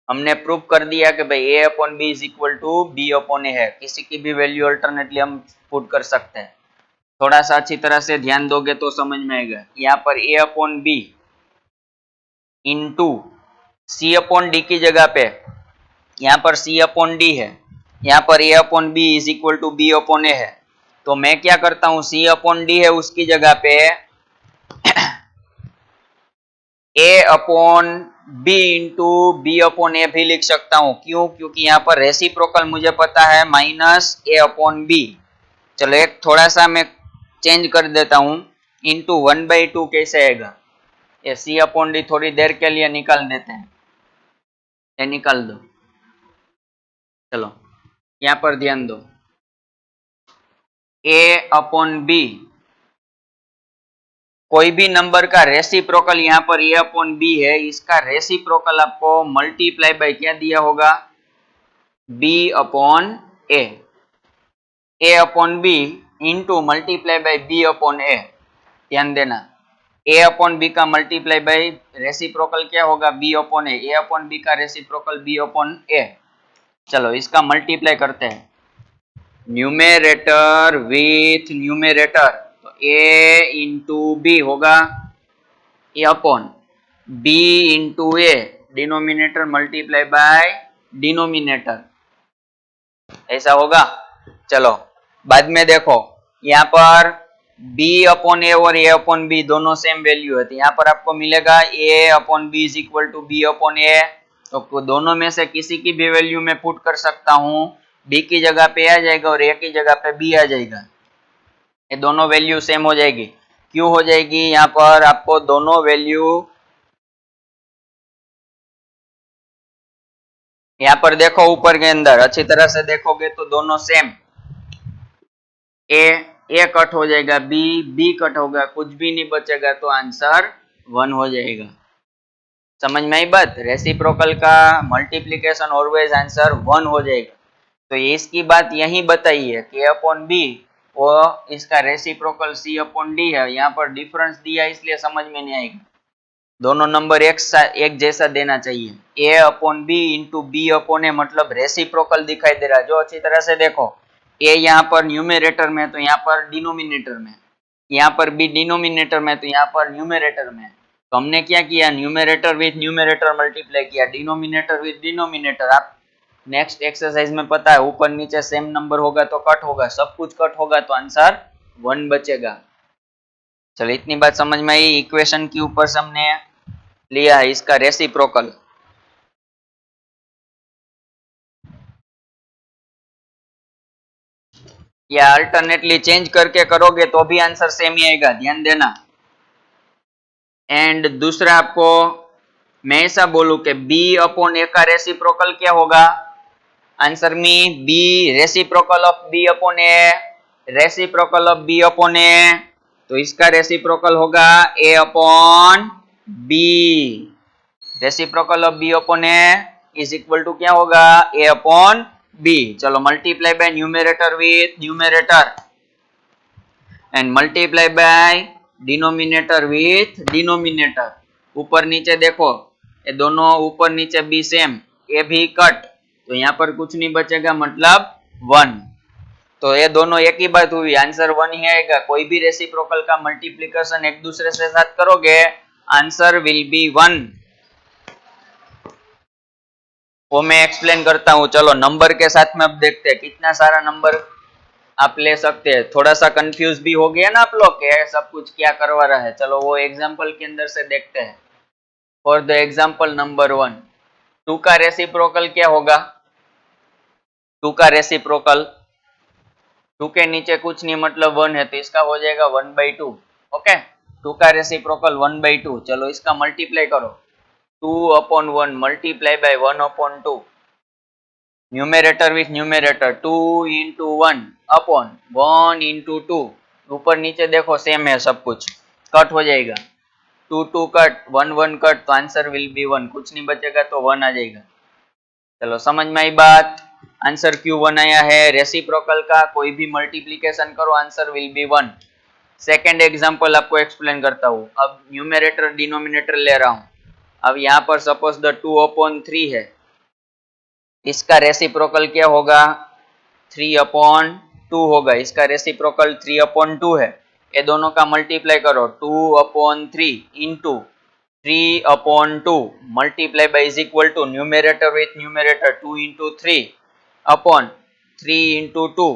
हमने प्रूव कर दिया कि भाई A upon B is equal to B upon A है, किसी की भी वैल्यू अल्टरनेटली हम पुट कर सकते हैं। थोड़ा सा अच्छी तरह से ध्यान दोगे तो समझ में आएगा। यहाँ पर A upon B into C upon D की जगह पे यहाँ पर सी अपॉन डी है, यहाँ पर A upon B is equal to B upon A है, तो मैं क्या करता हूँ, सी अपॉन डी है उसकी जगह पे A upon B into B upon A भी लिख सकता हूँ। क्यों, क्योंकि यहाँ पर रेसिप्रोकल मुझे पता है -a अपॉन बी, चलो एक थोड़ा सा मैं चेंज कर देता हूं, इंटू 1/2 कैसे आएगा, ये C/D थोड़ी देर के लिए निकाल देते हैं, ये निकाल दो। चलो यहां पर ध्यान दो, A/B कोई भी नंबर का रेसिप्रोकल यहाँ पर A/B है, इसका रेसिप्रोकल आपको मल्टीप्लाई बाय क्या दिया होगा, B/A, A/B into multiply bye B/A। ध्यान देना, A/B का मल्टीप्लाई बाय रेसिप्रोकल क्या होगा, B/A, A/B का रेसिप्रोकल B/A। चलो इसका मल्टीप्लाई करते हैं, न्यूमेरेटर विथ न्यूमेरेटर, तो A इंटू B होगा A/B into A, denominator multiply by denominator, ऐसा होगा। चलो बाद में देखो, यहाँ पर B/A और A/B दोनों सेम वैल्यू है, तो यहाँ पर आपको मिलेगा A/B is equal to B/A, तो दोनों में से किसी की भी वैल्यू मैं पुट कर सकता हूँ, B की जगह पे आ जाएगा और A की जगह पे B आ जाएगा, ये दोनों वैल्यू सेम हो जाएगी। क्यों हो जाएगी, यहाँ पर आपको दोनों वैल्यू, यहाँ पर देखो ऊपर के अंदर अच्छी तरह से देखोगे तो दोनों सेम, ए कट हो जाएगा, बी कट होगा, कुछ भी नहीं बचेगा, तो आंसर 1 हो जाएगा। समझ में आई बात, रेसिप्रोकल का मल्टीप्लिकेशन ऑलवेज आंसर 1 हो जाएगा। तो इसकी बात यही बताई है कि A/B वो इसका रेसिप्रोकल C/D है, यहाँ पर डिफरेंस दिया इसलिए समझ में नहीं आएगा, दोनों नंबर एक जैसा देना चाहिए। A/B इंटू B/A मतलब रेसिप्रोकल दिखाई दे रहा है, जो अच्छी तरह से देखो, A यहाँ पर न्यूमेरेटर में, तो यहाँ पर डिनोमिनेटर में, यहाँ पर B डिनोमिनेटर में, तो यहाँ पर न्यूमेरेटर में। तो हमने क्या किया, न्यूमेरेटर विथ न्यूमेरेटर मल्टीप्लाई किया, डिनोमिनेटर विथ डिनोमिनेटर। आप नेक्स्ट एक्सरसाइज में पता है ऊपर नीचे सेम नंबर होगा तो कट होगा, सब कुछ कट होगा तो आंसर 1 बचेगा। चलो इतनी बात समझ में आई। इक्वेशन के ऊपर से हमने लिया है इसका रेसिप्रोकल, या अल्टरनेटली चेंज करके करोगे तो भी आंसर सेम ही आएगा, ध्यान देना। एंड दूसरा आपको मैं ऐसा बोलूं कि B/A का रेसिप्रोकल क्या होगा, आंसर में B reciprocal of B/A, reciprocal of B/A, तो इसका रेसिप्रोकल होगा A/B, reciprocal of B/A is equal to क्या होगा, A/B। चलो multiply by numerator with numerator and multiply by denominator with denominator. ऊपर नीचे देखो, ये दोनों ऊपर नीचे भी सेम, ये भी कट, तो यहाँ पर कुछ नहीं बचेगा, मतलब 1। तो ये दोनों एक ही बात हुई, आंसर 1 ही आएगा। कोई भी रेसिप्रोकल का मल्टीप्लिकेशन एक दूसरे से साथ करोगे, आंसर विल बी 1। वो मैं एक्सप्लेन करता हूँ। चलो नंबर के साथ में अब देखते हैं कितना सारा नंबर आप ले सकते हैं। थोड़ा सा कंफ्यूज भी हो गया ना आप लोग के सब कुछ क्या करवा रहा है, चलो वो एग्जांपल के अंदर से देखते हैं। फॉर द एग्जांपल नंबर 1, 2 का रेसिप्रोकल क्या होगा, 2 का रेसिप्रोकल, 2 के नीचे कुछ नहीं मतलब 1 है, तो इसका हो जाएगा 1/2। ओके, 2 का रेसिप्रोकल 1/2। चलो इसका मल्टीप्लाई करो, 2/1 multiply by 1/2, numerator with numerator, 2 into 1 upon 1 into 2, ऊपर नीचे देखो सेम है सब कुछ, कट हो जाएगा, 2 2 कट, 1 1 कट, तो आंसर विल बी 1, कुछ नहीं बचेगा तो 1 आ जाएगा। चलो समझ में आई बात, आंसर क्यों 1 आया है, रेसिप्रोकल का कोई भी मल्टीप्लिकेशन करो answer will be 1। Second example आपको एक्सप्लेन करता हूँ। अब न्यूमेरेटर डिनोमिनेटर ले रहा हूँ, अब यहाँ पर सपोज द 2/3 है, इसका रेसिप्रोकल क्या होगा, 3/2 होगा, इसका रेसिप्रोकल 3/2 है। ये दोनों का मल्टीप्लाई करो, 2/3 into 3/2 multiply by is equal to numerator with numerator, 2 into 3 upon 3 into 2,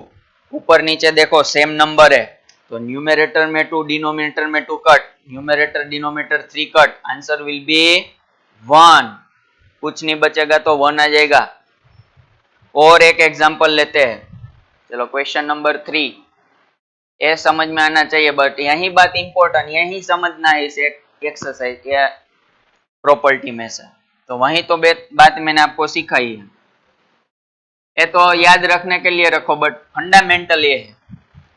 ऊपर नीचे देखो सेम नंबर है, तो न्यूमेरेटर में 2 डिनोमिनेटर में 2 cut, numerator denominator 3 cut, answer will be 1, कुछ नहीं बचेगा तो 1 आ जाएगा। और एक एग्जांपल लेते हैं, चलो क्वेश्चन नंबर 3, ये समझ में आना चाहिए, बट यही बात इम्पोर्टेंट, यही समझना है इस एक्सरसाइज या प्रॉपर्टी में से। तो वही तो बात मैंने आपको सिखाई है, ये तो याद रखने के लिए रखो, बट फंडामेंटल ये है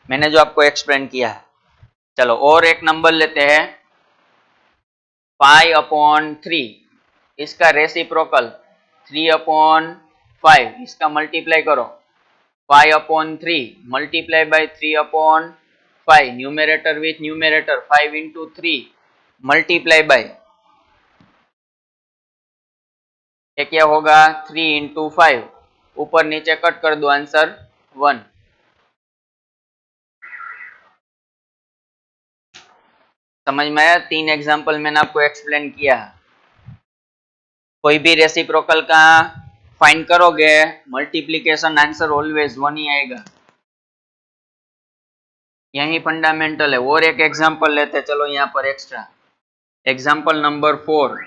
मैंने जो आपको एक्सप्लेन किया है। चलो और एक नंबर लेते हैं, 5/3, इसका रेसिप्रोकल 3/5, इसका मल्टीप्लाई करो, 5/3 multiply by 3/5, numerator with numerator 5 into 3 multiply by, ये क्या होगा 3 इंटू 5, ऊपर नीचे कट कर दो, आंसर 1। समझ में आया? 3 एग्जाम्पल मैंने आपको एक्सप्लेन किया। कोई भी रेसिप्रोकल का फाइंड करोगे, मल्टीप्लीकेशन आंसर ऑलवेज 1 ही आएगा, यही फंडामेंटल है। और एक एग्जाम्पल लेते हैं, चलो यहाँ पर एक्स्ट्रा एग्जाम्पल नंबर 4।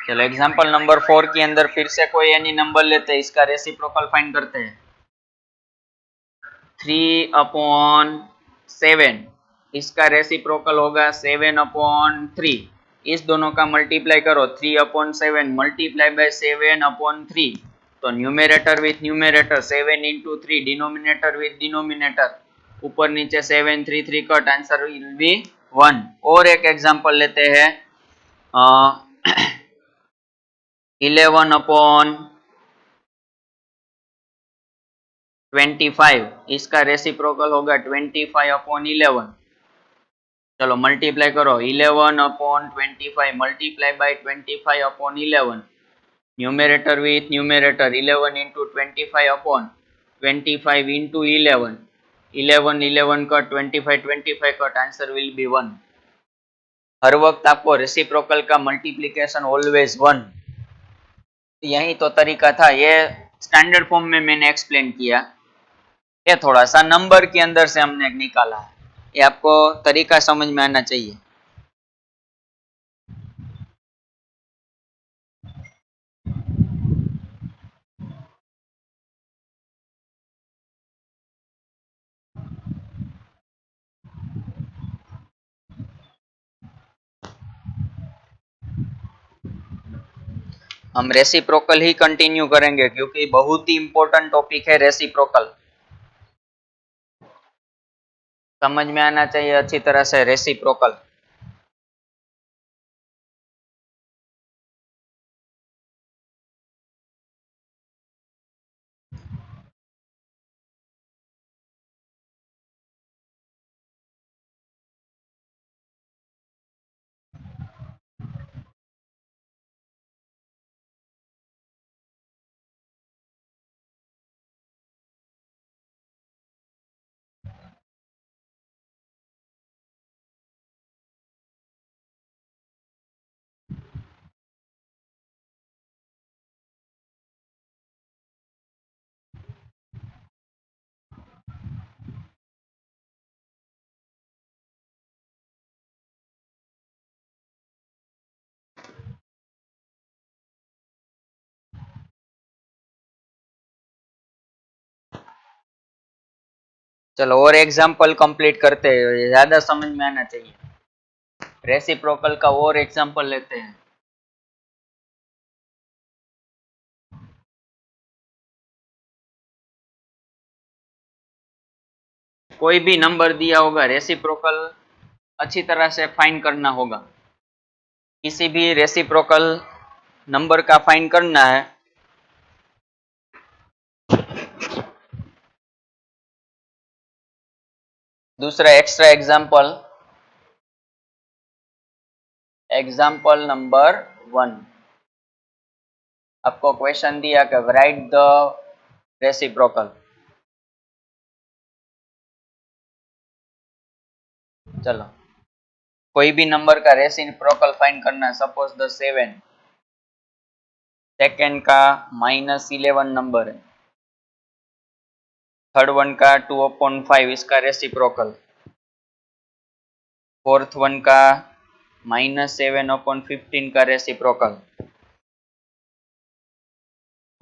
चलो एग्जाम्पल नंबर 4 के अंदर फिर से कोई एनी नंबर लेते हैं, इसका रेसिप्रोकल फाइंड करते हैं। 3/7, इसका रेसिप्रोकल होगा 7/3, इस दोनों का मल्टीप्लाई करो, 3/7 मल्टीप्लाई बाय 7/3, तो numerator with numerator 7 into 3, denominator with denominator, ऊपर नीचे 7 3 3 कट, आंसर विल बी 1। और एक एग्जांपल लेते हैं, 11/25, इसका रेसिप्रोकल होगा 25/11। चलो मल्टीप्लाई करो, 11/25 multiply by 25/11, numerator with numerator 11 into 25/25 into 11, 11 11 cut, 25 25 cut, answer will be 1। हर वक्त आपको रेसिप्रोकल का मल्टीप्लिकेशन ऑलवेज 1, यही तो तरीका था। ये स्टैंडर्ड फॉर्म में मैंने एक्सप्लेन किया, ये थोड़ा सा नंबर के अंदर से हमने निकाला है, ये आपको तरीका समझ में आना चाहिए। हम रेसिप्रोकल ही कंटिन्यू करेंगे क्योंकि बहुत ही इंपॉर्टेंट टॉपिक है रेसिप्रोकल, समझ में आना चाहिए अच्छी तरह से रेसिप्रोकल। चलो और एग्जाम्पल कंप्लीट करते हैं, ज्यादा समझ में आना चाहिए। रेसिप्रोकल का और एग्जाम्पल लेते हैं। कोई भी नंबर दिया होगा, रेसिप्रोकल अच्छी तरह से फाइंड करना होगा। किसी भी रेसिप्रोकल नंबर का फाइंड करना है, दूसरा एक्स्ट्रा एग्जाम्पल, एग्जाम्पल नंबर 1, आपको क्वेश्चन दिया कि राइट द रेसिप्रोकल। चलो कोई भी नंबर का रेसिप्रोकल फाइंड करना है, सपोज द 7, सेकेंड का -11 नंबर है, थर्ड वन का 2/5, इसका रेसिप्रोकल, फोर्थ वन का -7/15 का रेसिप्रोकल,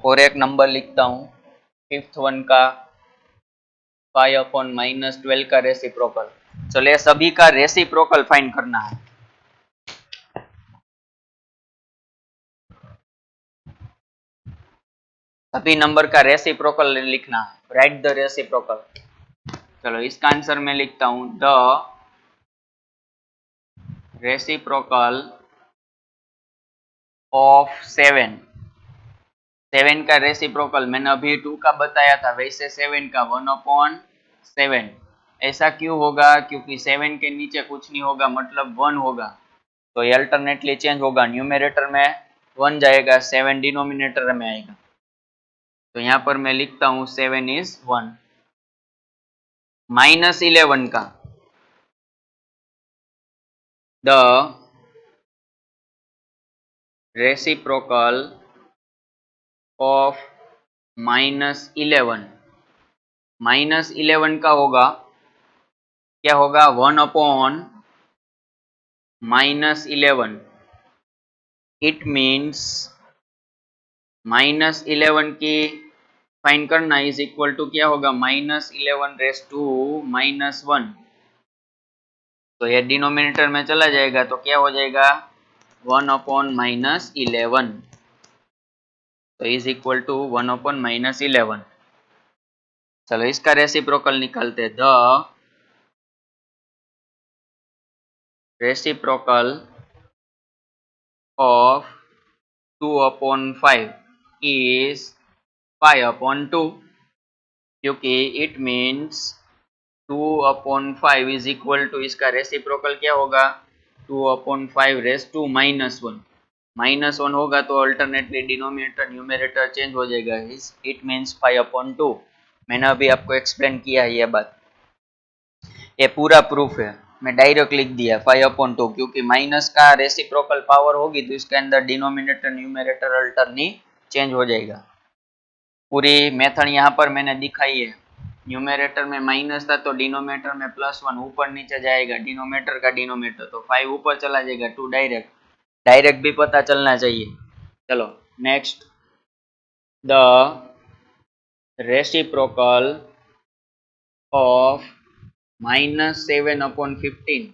और एक नंबर लिखता हूँ फिफ्थ वन का फाइव अपॉन माइनस 12 का रेसिप्रोकल। चलिए सभी का रेसिप्रोकल फाइंड करना है। सभी नंबर का रेसिप्रोकल लिखना है। Right the reciprocal. चलो इसका आंसर मैं लिखता हूं, द रेसिप्रोकल ऑफ 7। 7 का रेसिप्रोकल मैंने अभी 2 का बताया था, वैसे 7 का 1/7। ऐसा क्यों होगा? क्योंकि 7 के नीचे कुछ नहीं होगा, मतलब 1 होगा, तो ये अल्टरनेटली चेंज होगा। न्यूमरेटर में 1 जाएगा, 7 डिनोमिनेटर में आएगा। तो यहाँ पर मैं लिखता हूँ 7 इज 1। -11 का द रेसिप्रोकल ऑफ -11। -11 का होगा, क्या होगा? 1/-11। इट मीन्स -11 की फाइंड करना इज इक्वल टू क्या होगा? -11⁻⁻1। तो ये डिनोमिनेटर में चला जाएगा, तो क्या हो जाएगा? 1/-11। तो इज इक्वल टू 1/-11। चलो इसका रेसिप्रोकल निकालते। द रेसिप्रोकल ऑफ 2/5 इज 5/2, क्योंकि it means 2/5 is equal to, इसका रेसिप्रोकल क्या होगा? 2/5⁻⁻1। -1 होगा तो अल्टरनेटली डिनोमिनेटर न्यूमरेटर चेंज हो जाएगा। It means 5/2। मैंने अभी आपको एक्सप्लेन किया है ये बात, ये पूरा प्रूफ है। मैं डायरेक्ट लिख दिया 5/2, क्योंकि माइनस का रेसिप्रोकल पावर होगी तो इसके अंदर डिनोमिनेटर न्यूमरेटर अल्टरनी चेंज हो जाएगा। पूरी मेथड यहाँ पर मैंने दिखाई है। न्यूमरेटर में माइनस था तो डिनोमिनेटर में +1 ऊपर नीचे जाएगा, डिनोमिनेटर का डिनोमिनेटर, तो 5 ऊपर चला जाएगा, 2 डायरेक्ट। डायरेक्ट भी पता चलना चाहिए। चलो next, the reciprocal of -7/15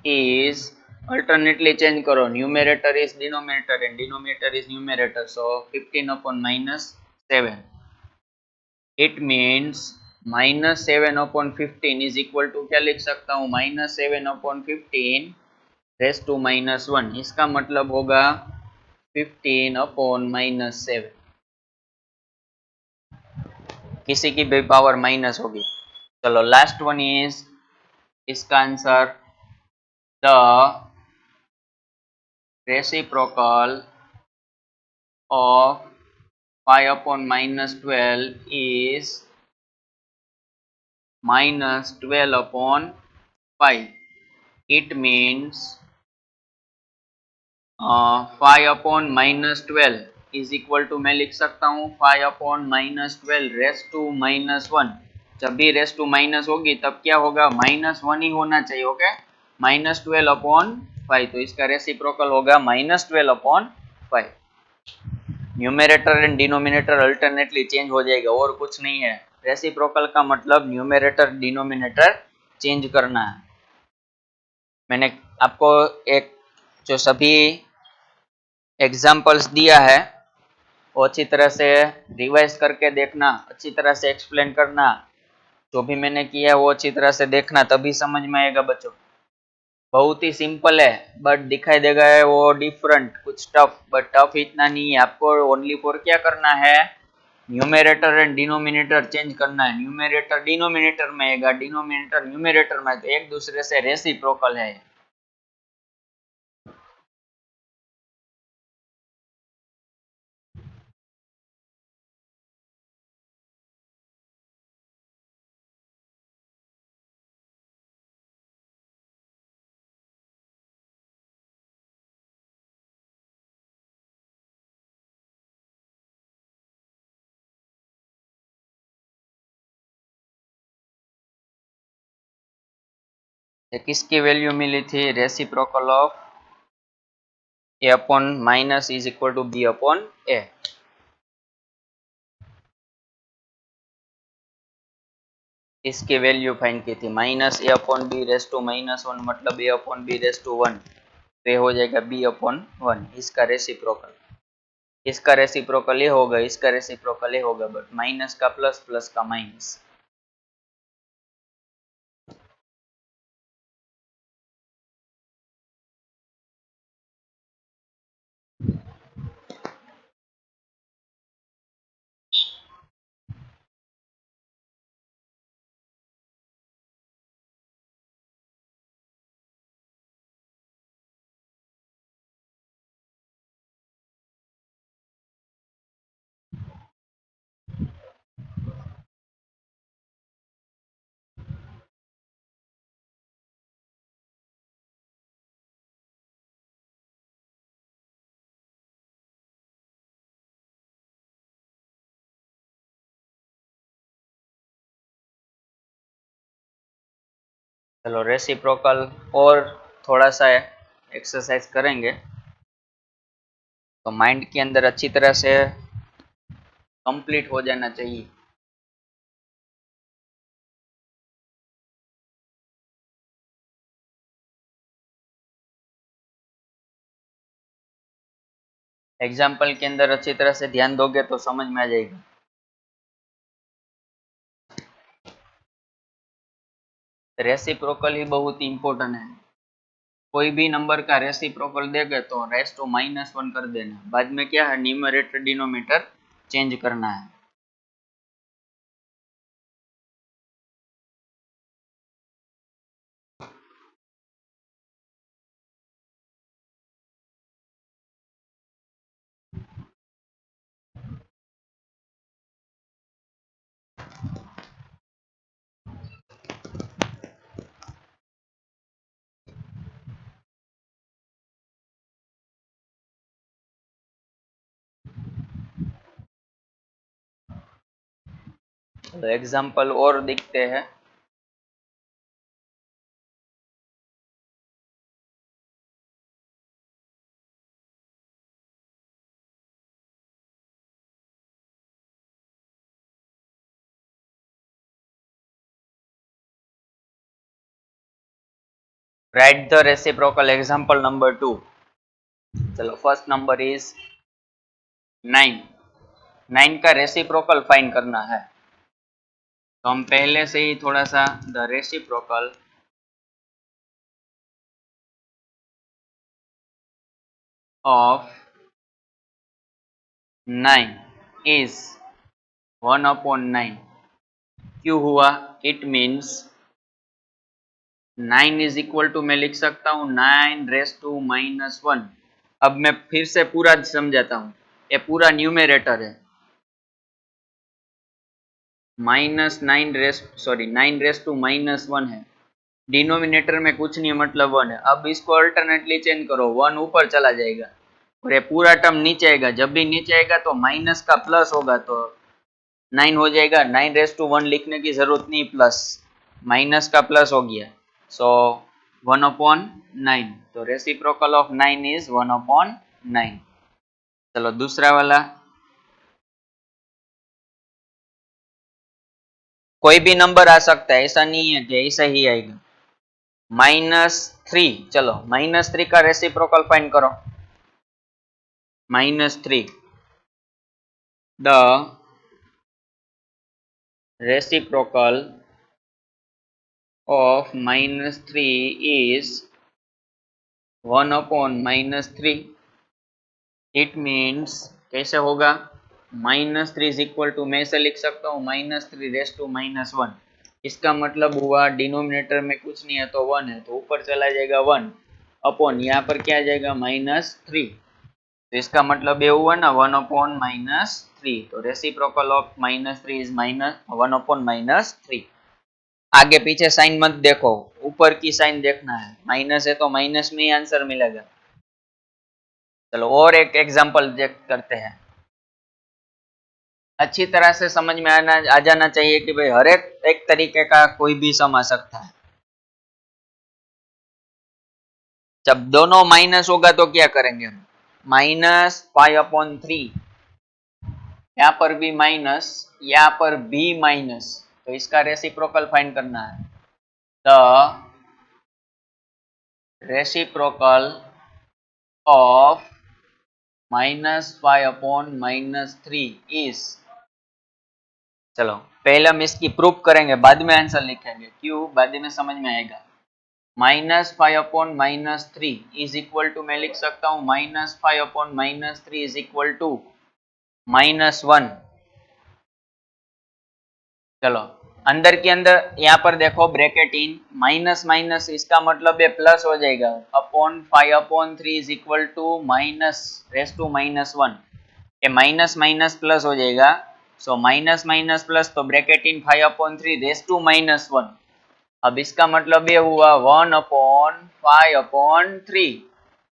is, alternately change करो, numerator is denominator and denominator is numerator, so 15/-7। It means -7/15 is equal to क्या लिख सकता हूँ? -7/15 ⁻1। इसका मतलब होगा 15/-7। किसी की भी पावर माइनस होगी। चलो लास्ट वन इज, इसका answer, the reciprocal of 5/-12 is -12/5. It means 5/-12 is equal to, मैं लिख सकता हूँ 5/-12 रेस टू -1। जब भी रेस टू माइनस होगी तब क्या होगा? -1 ही होना चाहिए। ओके, -12/5, तो इसका रेसिप्रोकल होगा -12/5। Numerator and denominator alternately change हो जाएगा, और कुछ नहीं है। रेसिप्रोकल का मतलब न्यूमरेटर डिनोमिनेटर चेंज करना है। मैंने आपको एक जो सभी एग्जाम्पल्स दिया है वो अच्छी तरह से रिवाइज करके देखना, अच्छी तरह से एक्सप्लेन करना। जो भी मैंने किया है वो अच्छी तरह से देखना, तभी समझ में आएगा बच्चों। बहुत ही सिंपल है, बट दिखाई देगा है वो डिफरेंट, कुछ टफ, बट टफ इतना नहीं है। आपको ओनली फॉर क्या करना है? न्यूमरेटर एंड डिनोमिनेटर चेंज करना है। न्यूमरेटर डिनोमिनेटर में आएगा, डिनोमिनेटर न्यूमरेटर में, तो एक दूसरे से रेसिप्रोकल है। किसकी वैल्यू मिली थी? Reciprocal of a/- is equal to b/a। इसकी वैल्यू फाइंड की थी, minus A upon B raise to minus one, मतलब A upon B raise to one, तो ये हो जाएगा बी अपॉन वन। इसका रेसिप्रोकल ये होगा, इसका रेसिप्रोकल ये होगा, बट माइनस का प्लस, प्लस का माइनस। चलो रेसिप्रोकल और थोड़ा सा एक्सरसाइज करेंगे तो माइंड के अंदर अच्छी तरह से कंप्लीट हो जाना चाहिए। एग्जाम्पल के अंदर अच्छी तरह से ध्यान दोगे तो समझ में आ जाएगा। रेसिप्रोकल ही बहुत इंपॉर्टेंट है। कोई भी नंबर का रेसिप्रोकल देगे तो रेस टू माइनस वन कर देना, बाद में क्या है, न्यूमरेटर डिनोमिनेटर चेंज करना है। तो एग्जाम्पल और दिखते हैं। Right the reciprocal example number 2। चलो फर्स्ट नंबर इज 9। 9 का रेसिप्रोकल फाइंड करना है, तो हम पहले से ही थोड़ा सा द रेसिप्रोकल ऑफ 9 इज 1/9। क्यों हुआ? It means 9 is equal to, मैं लिख सकता हूँ 9 रेस टू माइनस वन। अब मैं फिर से पूरा समझाता हूँ, ये पूरा न्यूमेरेटर है, nine raise to minus one है, डिनोमिनेटर में कुछ नहीं मतलब वन है। अब इसको अल्टरनेटली चेंज करो, वन ऊपर चला जाएगा और ये पूरा टर्म नीचे आएगा। जब भी नीचे आएगा तो माइनस का प्लस होगा, तो 9 हो जाएगा। 9 रेस टू वन लिखने की जरूरत नहीं, प्लस माइनस का प्लस हो गया, सो 1/9। तो रेसिप्रोकल ऑफ 9 इज 1/9। चलो दूसरा वाला, कोई भी नंबर आ सकता है, ऐसा नहीं है कि ऐसा ही आएगा। -3, चलो -3 का रेसिप्रोकल फाइंड करो। -3, the reciprocal of -3 is 1/-3। It means कैसे होगा, -3 इज इक्वल टू, मैं इसे लिख सकता हूँ -3 रेस टू -1। इसका मतलब हुआ डिनोमिनेटर में कुछ नहीं है तो 1 है, तो ऊपर चला जाएगा 1 अपॉन, यहाँ पर क्या आ जाएगा -3, तो इसका मतलब ये हुआ ना 1/-3। तो रेसिप्रोकल ऑफ -3 इज -1/-3। आगे पीछे साइन मत देखो, ऊपर की साइन देखना है, माइनस है तो माइनस में ही आंसर मिलेगा। चलो और एक एग्जांपल चेक करते हैं। अच्छी तरह से समझ में आ जाना चाहिए कि भाई हर एक तरीके का कोई भी सम आ सकता है। जब दोनों माइनस होगा तो क्या करेंगे हम, -5/3, यहाँ पर भी माइनस, यहाँ पर भी माइनस, तो इसका रेसिप्रोकल फाइंड करना है। द रेसिप्रोकल ऑफ -5/-3 इज, चलो पहले हम इसकी प्रूफ करेंगे, बाद में आंसर लिखेंगे, क्यों बाद में समझ में आएगा। -5/-3 इज इक्वल टू, मैं लिख सकता हूं -5/-3 इज इक्वल टू -1। चलो अंदर के अंदर यहाँ पर देखो ब्रैकेट इन, माइनस माइनस इसका मतलब ये प्लस हो जाएगा, अपॉन 5/3 इज इक्वल टू -1, ये माइनस माइनस प्लस हो जाएगा। सो माइनस माइनस प्लस, तो ब्रैकेट इन 5/3 रेस टू -1। अब इसका मतलब ये हुआ 1/5/3।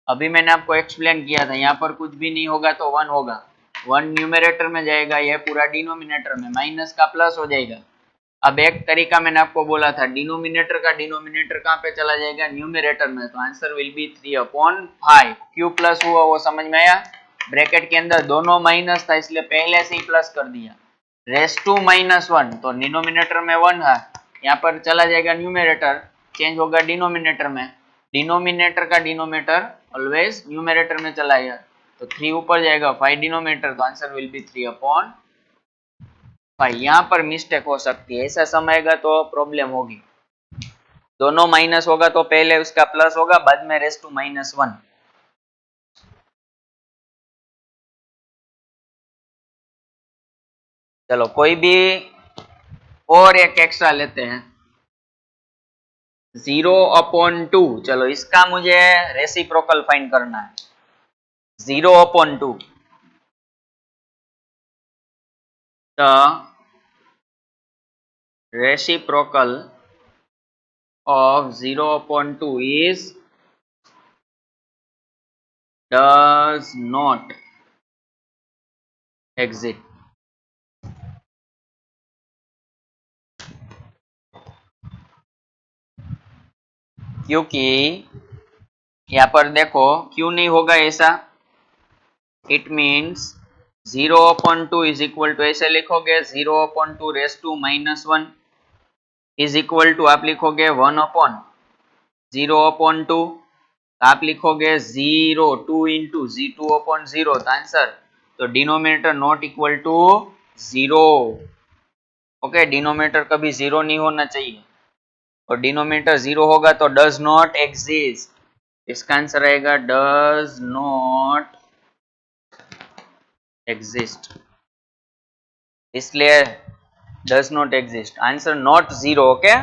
अभी मैंने आपको एक्सप्लेन किया था, यहाँ पर कुछ भी नहीं होगा तो 1 होगा, 1 न्यूमरेटर में जाएगा, यह पूरा डिनोमिनेटर में, माइनस का प्लस हो जाएगा। अब एक तरीका मैंने आपको बोला था, डिनोमिनेटर का डिनोमिनेटर कहाँ पे चला जाएगा, न्यूमरेटर में, तो आंसर विल बी 3/5। क्यों प्लस हुआ वो समझ में आया। ब्रैकेट के अंदर दोनों माइनस था इसलिए पहले से ही प्लस कर दिया, रेस टू -1, तो डिनोमिनेटर में 1 है, यहाँ पर चला जाएगा न्यूमरेटर, चेंज होगा डिनोमिनेटर में, डिनोमिनेटर का डिनोमिनेटर ऑलवेज न्यूमरेटर में चला गया, तो 3 ऊपर जाएगा, 5 डिनोमिनेटर, तो आंसर विल बी 3/5। यहाँ पर मिस्टेक हो सकती है, ऐसा समझेगा तो प्रॉब्लम होगी। दोनों माइनस होगा तो पहले उसका प्लस होगा, बाद में रेस टू -1। चलो कोई भी और एक एक्स्ट्रा लेते हैं, 0/2। चलो इसका मुझे रेसिप्रोकल फाइंड करना है, 0/2। The reciprocal of 0/2 is does not exist। क्योंकि यहाँ पर देखो क्यों नहीं होगा ऐसा, it means 0/2 is equal to, ऐसे लिखोगे 0/2 raise to -1 is equal to, आप लिखोगे 1/0/2, आप लिखोगे 2 इंटू 2/0, तो आंसर, तो denominator not equal to 0। Okay, denominator कभी 0 नहीं होना चाहिए, और डिनोमिनेटर 0 होगा तो डज नॉट एग्जिस्ट, इसका आंसर आएगा डज नॉट एग्जिस्ट, इसलिए does not exist, answer not 0। Okay,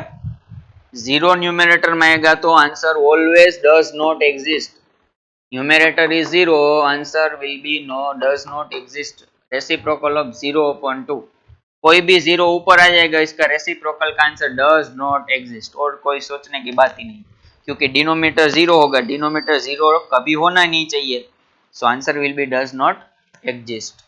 0 numerator में आएगा तो answer always does not exist, numerator is 0, answer will be no does not exist, reciprocal of 0/2। कोई भी 0 ऊपर आ जाएगा, इसका रेसिप्रोकल का आंसर डज नॉट एग्जिस्ट, और कोई सोचने की बात ही नहीं, क्योंकि डिनोमिनेटर 0 होगा, डिनोमिनेटर 0 कभी होना नहीं चाहिए, so answer will B does not exist.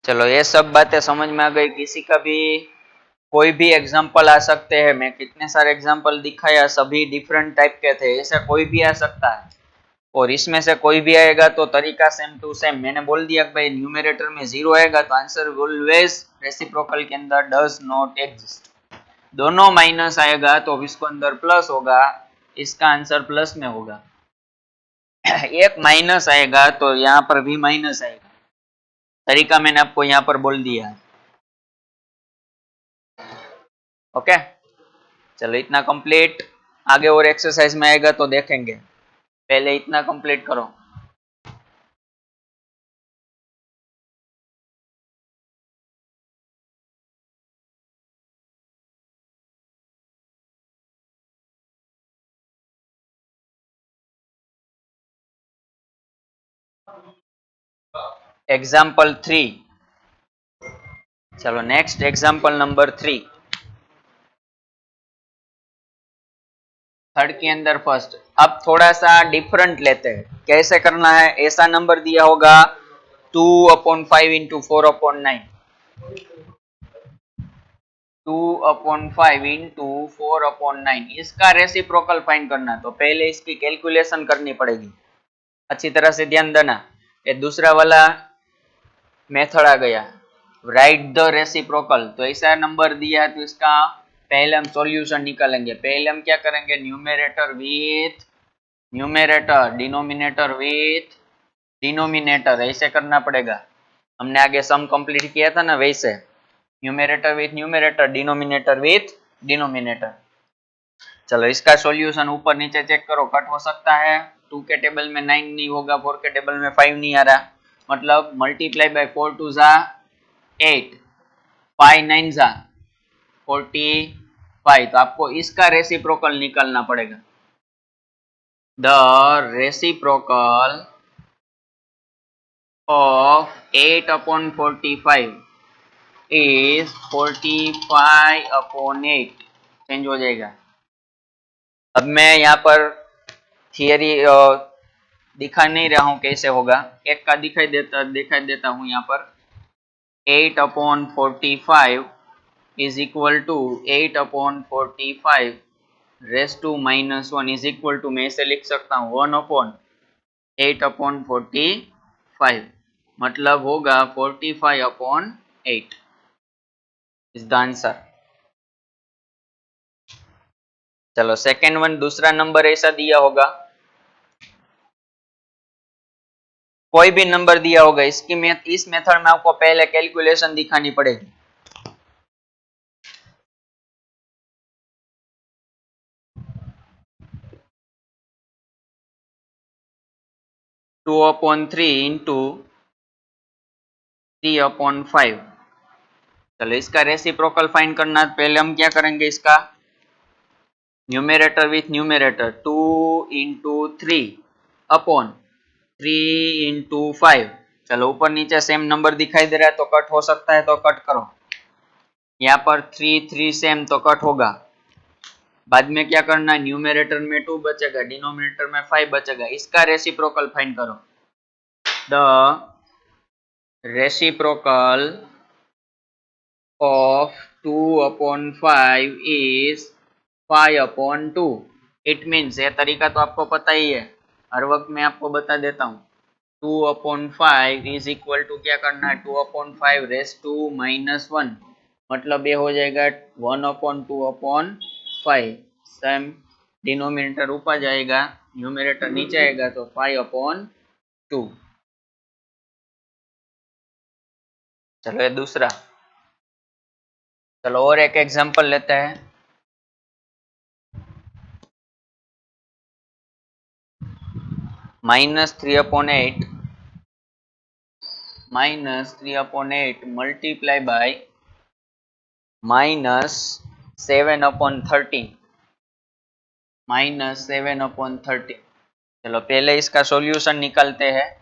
चलो ये सब बातें समझ में आ गई, किसी का भी कोई भी एग्जाम्पल आ सकते हैं, मैं कितने सारे एग्जाम्पल दिखाया, सभी डिफरेंट टाइप के थे, ऐसा कोई भी आ सकता है, और इसमें से कोई भी आएगा तो तरीका सेम टू सेम, मैंने बोल दिया कि भाई न्यूमरेटर में 0 आएगा तो आंसर ऑलवेज रेसिप्रोकल के अंदर डज नॉट एग्जिस्ट, दोनों माइनस आएगा तो इसको अंदर प्लस होगा, इसका आंसर प्लस में होगा, एक माइनस आएगा तो यहाँ पर भी माइनस आएगा, तरीका मैंने आपको यहाँ पर बोल दिया है। ओके, चलो इतना कंप्लीट, आगे और एक्सरसाइज में आएगा तो देखेंगे, पहले इतना कंप्लीट करो। एग्जाम्पल 3। चलो नेक्स्ट एग्जाम्पल नंबर 3। थर्ड के अंदर फर्स्ट। अब थोड़ा सा डिफरेंट लेते हैं, कैसे करना है। ऐसा नंबर दिया होगा 2/5 इंटू 4/9, 2/5 इंटू 4/9, इसका रेसिप्रोकल फाइंड करना। तो पहले इसकी कैलकुलेशन करनी पड़ेगी, अच्छी तरह से ध्यान देना। ये दूसरा वाला मेथड आ गया, राइट द रेसिप्रोकल। तो ऐसा नंबर दिया है तो इसका पहले हम सॉल्यूशन निकालेंगे। पहले हम क्या करेंगे, numerator with numerator, denominator with denominator, ऐसे करना पड़ेगा। हमने आगे सम कंप्लीट किया था ना, वैसे numerator with numerator, denominator with denominator. चलो इसका सॉल्यूशन ऊपर नीचे चेक करो, कट हो सकता है। 2 के टेबल में 9 नहीं होगा, 4 के टेबल में 5 नहीं आ रहा, मतलब मल्टीप्लाई बाय 4 2 जा 8, 5 9 जा 45। तो आपको इसका रेसिप्रोकल निकालना पड़ेगा। The reciprocal of 8/45 is 45/8। Change हो जाएगा। अब मैं यहाँ पर थियरी दिखा नहीं रहा हूँ कैसे होगा, एक का दिखाई देता हूँ यहाँ पर। 8/45 is equal to 8/45 raise to -1 is equal to, मैं इसे लिख सकता हूँ 1/8/45, मतलब होगा 45/8 इज द आंसर। चलो सेकेंड वन, दूसरा नंबर ऐसा दिया होगा, कोई भी नंबर दिया होगा, इस मेथड में आपको पहले कैलकुलेशन दिखानी पड़ेगी। Two upon 3 into 3/5। चलो इसका रेसिप्रोकल फाइंड करना, पहले हम क्या करेंगे, इसका numerator with numerator, 2 into 3 upon 3 into 5। चलो ऊपर नीचे सेम नंबर दिखाई दे रहा है तो कट हो सकता है, तो कट करो। यहाँ पर 3 3 सेम तो कट होगा। बाद में क्या करना है, न्यूमेरेटर में 2 बचेगा, डिनोमिनेटर में 5 बचेगा। इसका रेसिप्रोकल फाइंड करो। The reciprocal of 2/5 is 5/2। It means, ये तरीका तो आपको पता ही है, हर वक्त मैं आपको बता देता हूँ। 2/5 इज इक्वल टू क्या करना है, 2/5 रेस टू -1, मतलब ये हो जाएगा 1/2/5। सेम डिनोमिनेटर ऊपर जाएगा, न्यूमरेटर नीचे आएगा, तो 5/2। चलो ये दूसरा। चलो और एक एग्जांपल लेते हैं। -3/8 मल्टीप्लाई बाय -7/13, -7/13। चलो पहले इसका सॉल्यूशन निकालते हैं।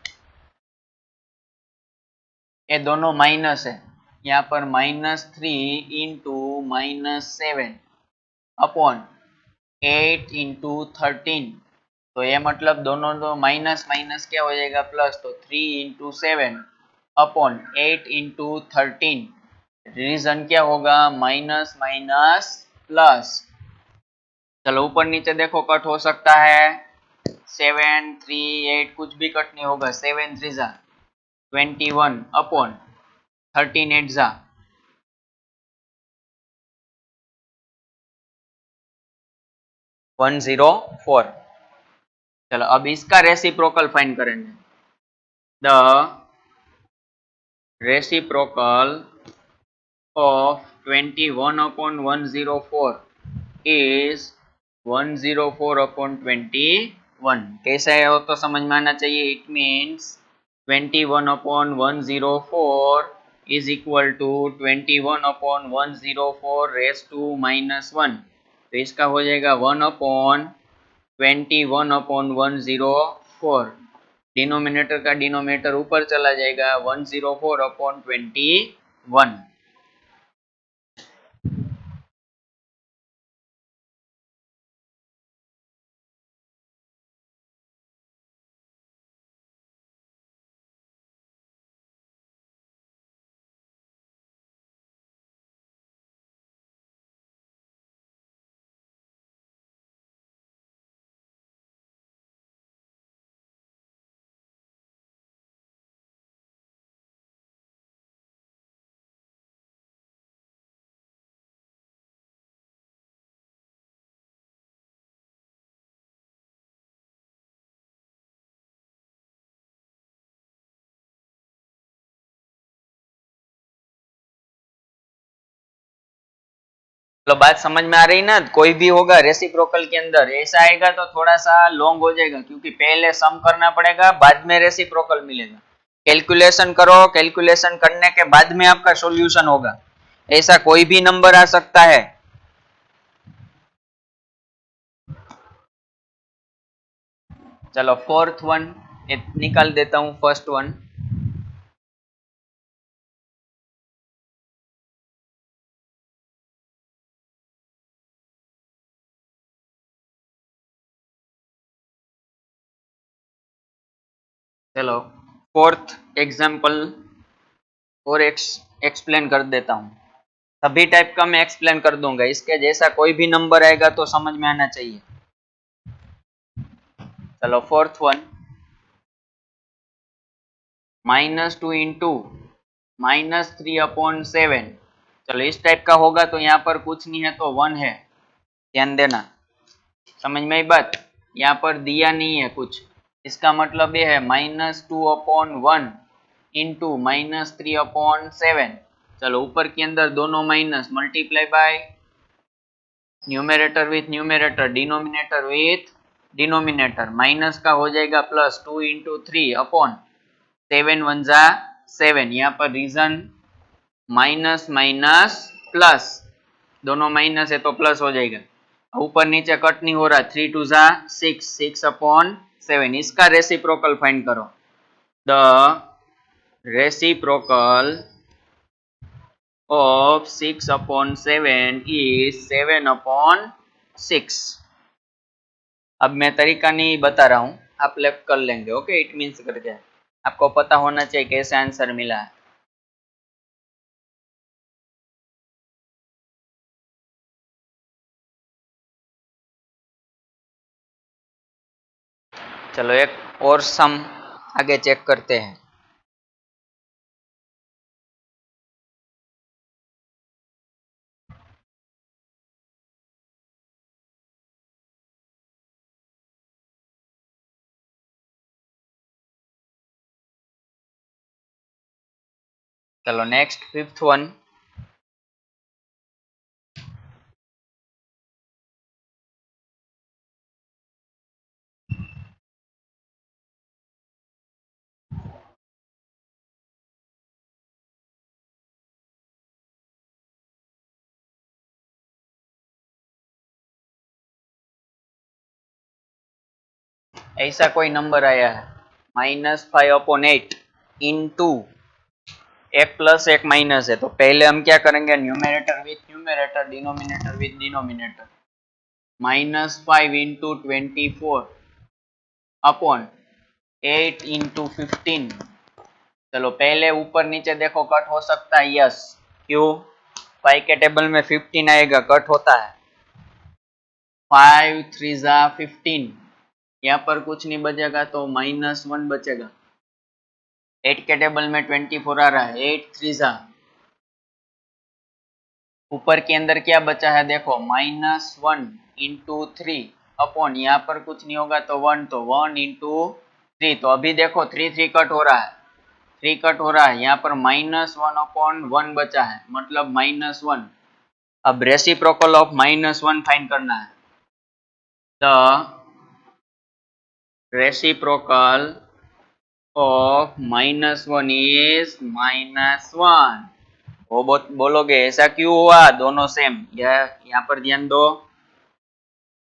ये दोनों माइनस है, यहाँ पर -3 इंटू -7 अपॉन 8 इंटू 13। तो ये मतलब दोनों दो माइनस माइनस क्या हो जाएगा, प्लस। तो 3 इंटू 7 अपॉन 8 इंटू 13, रीजन क्या होगा, माइनस माइनस प्लस। चलो ऊपर नीचे देखो, कट हो सकता है। 7 3 8 कुछ भी कट नहीं होगा। 7 3 जा 21 अपॉन 13 8 जा 104। चलो अब इसका रेसिप्रोकल फाइंड करेंगे। The reciprocal of 21/104 is 104/21। कैसा है वो तो समझ में आना चाहिए। It means 21/104 is equal to 21/104 raise to -1। तो इसका हो जाएगा 1/21/104। डिनोमिनेटर का डिनोमिनेटर ऊपर चला जाएगा 104/21। तो बात समझ में आ रही ना? कोई भी होगा रेसिप्रोकल के अंदर ऐसा आएगा तो थोड़ा सा लॉन्ग हो जाएगा, क्योंकि पहले सम करना पड़ेगा, बाद में रेसिप्रोकल मिलेगा। कैलकुलेशन करो, कैलकुलेशन करने के बाद में आपका सॉल्यूशन होगा। ऐसा कोई भी नंबर आ सकता है। चलो फोर्थ वन निकाल देता हूं, फर्स्ट वन। चलो फोर्थ एग्जाम्पल और एक्सप्लेन कर देता हूं। सभी टाइप का मैं एक्सप्लेन कर दूंगा, इसके जैसा कोई भी नंबर आएगा तो समझ में आना चाहिए। चलो फोर्थ वन, -2 इंटू -3/7। चलो इस टाइप का होगा तो यहाँ पर कुछ नहीं है तो 1 है, ध्यान देना। समझ में आई बात? यहाँ पर दिया नहीं है कुछ, इसका मतलब ये है -2/1 इंटू -3/7। चलो ऊपर के अंदर दोनों minus, multiply by numerator with numerator, denominator with denominator. Minus का हो जाएगा प्लस, 2 इंटू 3/7 यहाँ पर रीजन माइनस माइनस प्लस, दोनों माइनस है तो प्लस हो जाएगा। ऊपर नीचे कट नहीं हो रहा, 3 2 6, 6/7। इसका रेसिप्रोकल फाइंड करो। The reciprocal of 6/7 is 7/6। अब मैं तरीका नहीं बता रहा हूं, आप लेफ्ट कर लेंगे। ओके, इट मीन्स करके आपको पता होना चाहिए कैसे आंसर मिला है। चलो एक और सम आगे चेक करते हैं। चलो नेक्स्ट फिफ्थ वन। ऐसा कोई नंबर आया है -5/8 इंटू एक प्लस एक माइनस है, तो पहले हम क्या करेंगे, numerator with numerator, denominator with denominator. -5 into 24 upon 8 into 15। चलो पहले ऊपर नीचे देखो, कट हो सकता है, यस। क्यों? 5 के टेबल में 15 आएगा, कट होता है। 5 3 15, यहाँ पर कुछ नहीं बचेगा तो -1 बचेगा। 8 के टेबल में 24 आ रहा है, 8 3 ऊपर के अंदर क्या बचा है देखो, -1 इंटू 3 अपॉन, यहाँ पर कुछ नहीं होगा तो 1, तो 1 इंटू 3। तो अभी देखो 3 3 कट हो रहा है, 3 कट हो रहा है, यहाँ पर -1/1 बचा है, मतलब -1। अब रेसिप्रोकल ऑफ -1 फाइंड करना है। The reciprocal of -1 is -1। वो बोलोगे ऐसा क्यों हुआ, दोनों सेम। यहाँ पर ध्यान दो,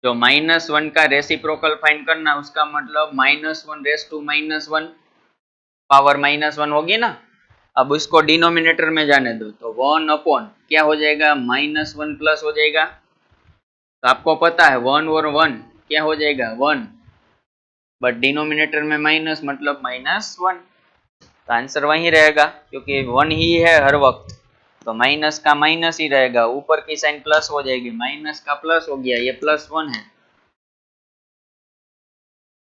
जो -1 का रेसिप्रोकल फाइंड करना, उसका मतलब -1 रेस टू -1 पावर -1 होगी ना। अब उसको डिनोमिनेटर में जाने दो, तो 1 अपॉन क्या हो जाएगा, -1 प्लस हो जाएगा। तो आपको पता है 1 और 1 क्या हो जाएगा, 1, बट डिनोमिनेटर में माइनस मतलब -1। तो आंसर वही रहेगा, क्योंकि 1 ही है हर वक्त, तो माइनस का माइनस ही रहेगा, ऊपर की साइन प्लस हो जाएगी, माइनस का प्लस हो गया, ये +1 है,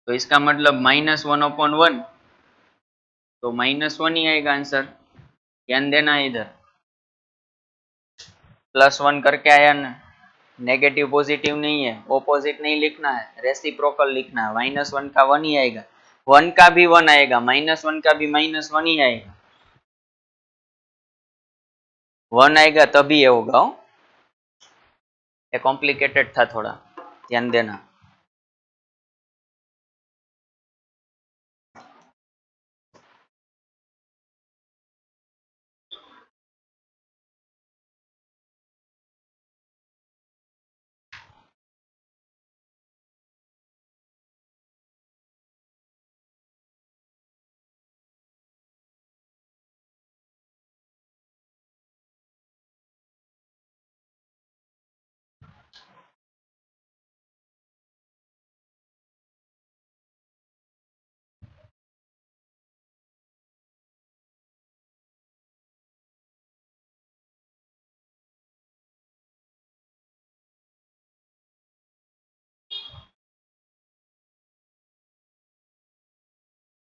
तो इसका मतलब -1/1, तो -1 ही आएगा आंसर। ध्यान देना इधर, +1 करके आया ना, नेगेटिव पॉजिटिव नहीं है, ऑपोजिट नहीं लिखना है, रेसिप्रोकल लिखना है। -1 का 1 ही आएगा, 1 का भी 1 आएगा, -1 का भी -1 ही आएगा, 1 आएगा तभी ये होगा। ये कॉम्प्लिकेटेड था थोड़ा, ध्यान देना।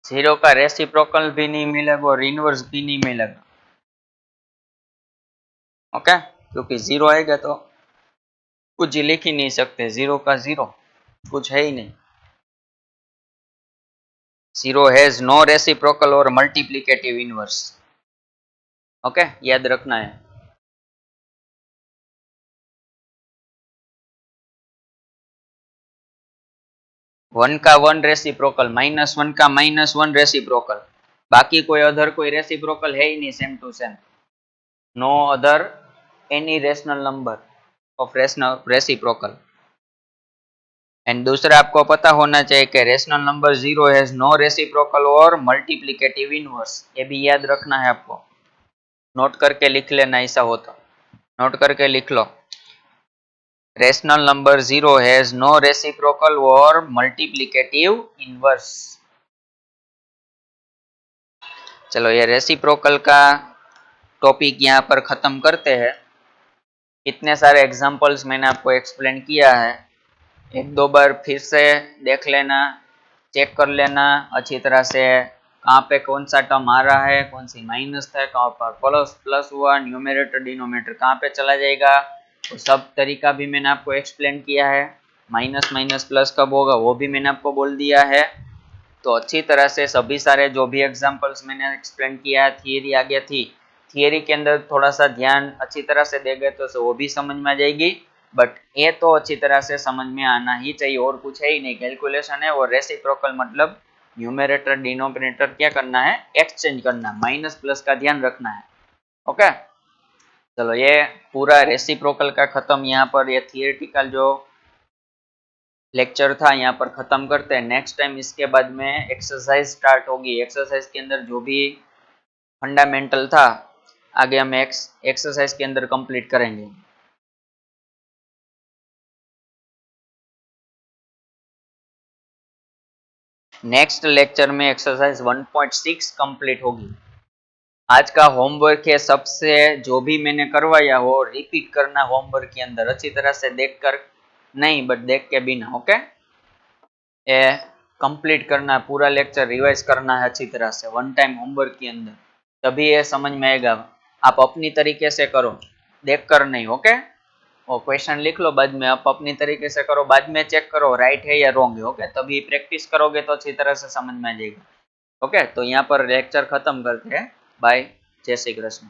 जीरो का रेसिप्रोकल भी नहीं मिलेगा और इनवर्स भी नहीं मिलेगा, ओके, क्योंकि 0 आएगा तो कुछ लिख ही नहीं सकते, 0 का 0 कुछ है ही नहीं। 0 हैज नो रेसिप्रोकल और मल्टीप्लिकेटिव इनवर्स, ओके, याद रखना है। वन का 1 रेसिप्रोकल, -1 का -1 रेसिप्रोकल, बाकी कोई अदर कोई रेसिप्रोकल है ही नहीं, same to same, no other any rational number of rational reciprocal. And दूसरा आपको पता होना चाहिए कि rational number 0 has no reciprocal और मल्टीप्लिकेटिव इनवर्स, ये भी याद रखना है आपको, नोट करके लिख लेना, ऐसा हो तो नोट करके लिख लो। Rational number 0 has no reciprocal और मल्टीप्लिकेटिव इनवर्स। चलो ये रेसिप्रोकल का टॉपिक यहाँ पर खत्म करते हैं। इतने सारे एग्जांपल्स मैंने आपको एक्सप्लेन किया है, एक दो बार फिर से देख लेना, चेक कर लेना अच्छी तरह से, कहाँ पे कौन सा टर्म आ रहा है, कौन सी माइनस है, कहाँ पर प्लस प्लस हुआ, न्यूमरेटर डिनोमिनेटर कहाँ पे चला जाएगा, तो सब तरीका भी मैंने आपको एक्सप्लेन किया है। माइनस माइनस प्लस कब होगा वो भी मैंने आपको बोल दिया है। तो अच्छी तरह से सभी सारे जो भी एग्जांपल्स मैंने एक्सप्लेन किया है, थियरी आ गया थी, थियरी के अंदर थोड़ा सा ध्यान अच्छी तरह से देंगे तो वो भी समझ में आ जाएगी, बट ये तो अच्छी तरह से समझ में आना ही चाहिए, और कुछ है ही नहीं, कैलकुलेशन है। और रेसिप्रोकल मतलब न्यूमरेटर डिनोमिनेटर क्या करना है, एक्सचेंज करना, माइनस प्लस का ध्यान रखना है, ओके। चलो ये पूरा रेसिप्रोकल का खत्म, यहाँ पर ये थियरिटिकल जो लेक्चर था यहाँ पर खत्म करते हैं। नेक्स्ट टाइम इसके बाद में एक्सरसाइज स्टार्ट होगी, एक्सरसाइज के अंदर जो भी फंडामेंटल था आगे हम एक्सरसाइज के अंदर कंप्लीट करेंगे। नेक्स्ट लेक्चर में एक्सरसाइज 1.6 कंप्लीट होगी। आज का होमवर्क है, सबसे जो भी मैंने करवाया हो रिपीट करना होमवर्क के अंदर, अच्छी तरह से देखकर नहीं बट देख के बिना, ओके। ये कंप्लीट करना है, पूरा लेक्चर रिवाइज करना है अच्छी तरह से वन टाइम होमवर्क के अंदर, तभी ये समझ में आएगा। आप अपनी तरीके से करो, देख कर नहीं, ओके। और क्वेश्चन लिख लो, बाद में आप अपनी तरीके से करो, बाद में चेक करो राइट है या रॉन्ग है, ओके। तभी प्रैक्टिस करोगे तो अच्छी तरह से समझ में आ जाएगा, ओके। तो यहाँ पर लेक्चर खत्म करते हैं, बाय, जय श्री कृष्ण।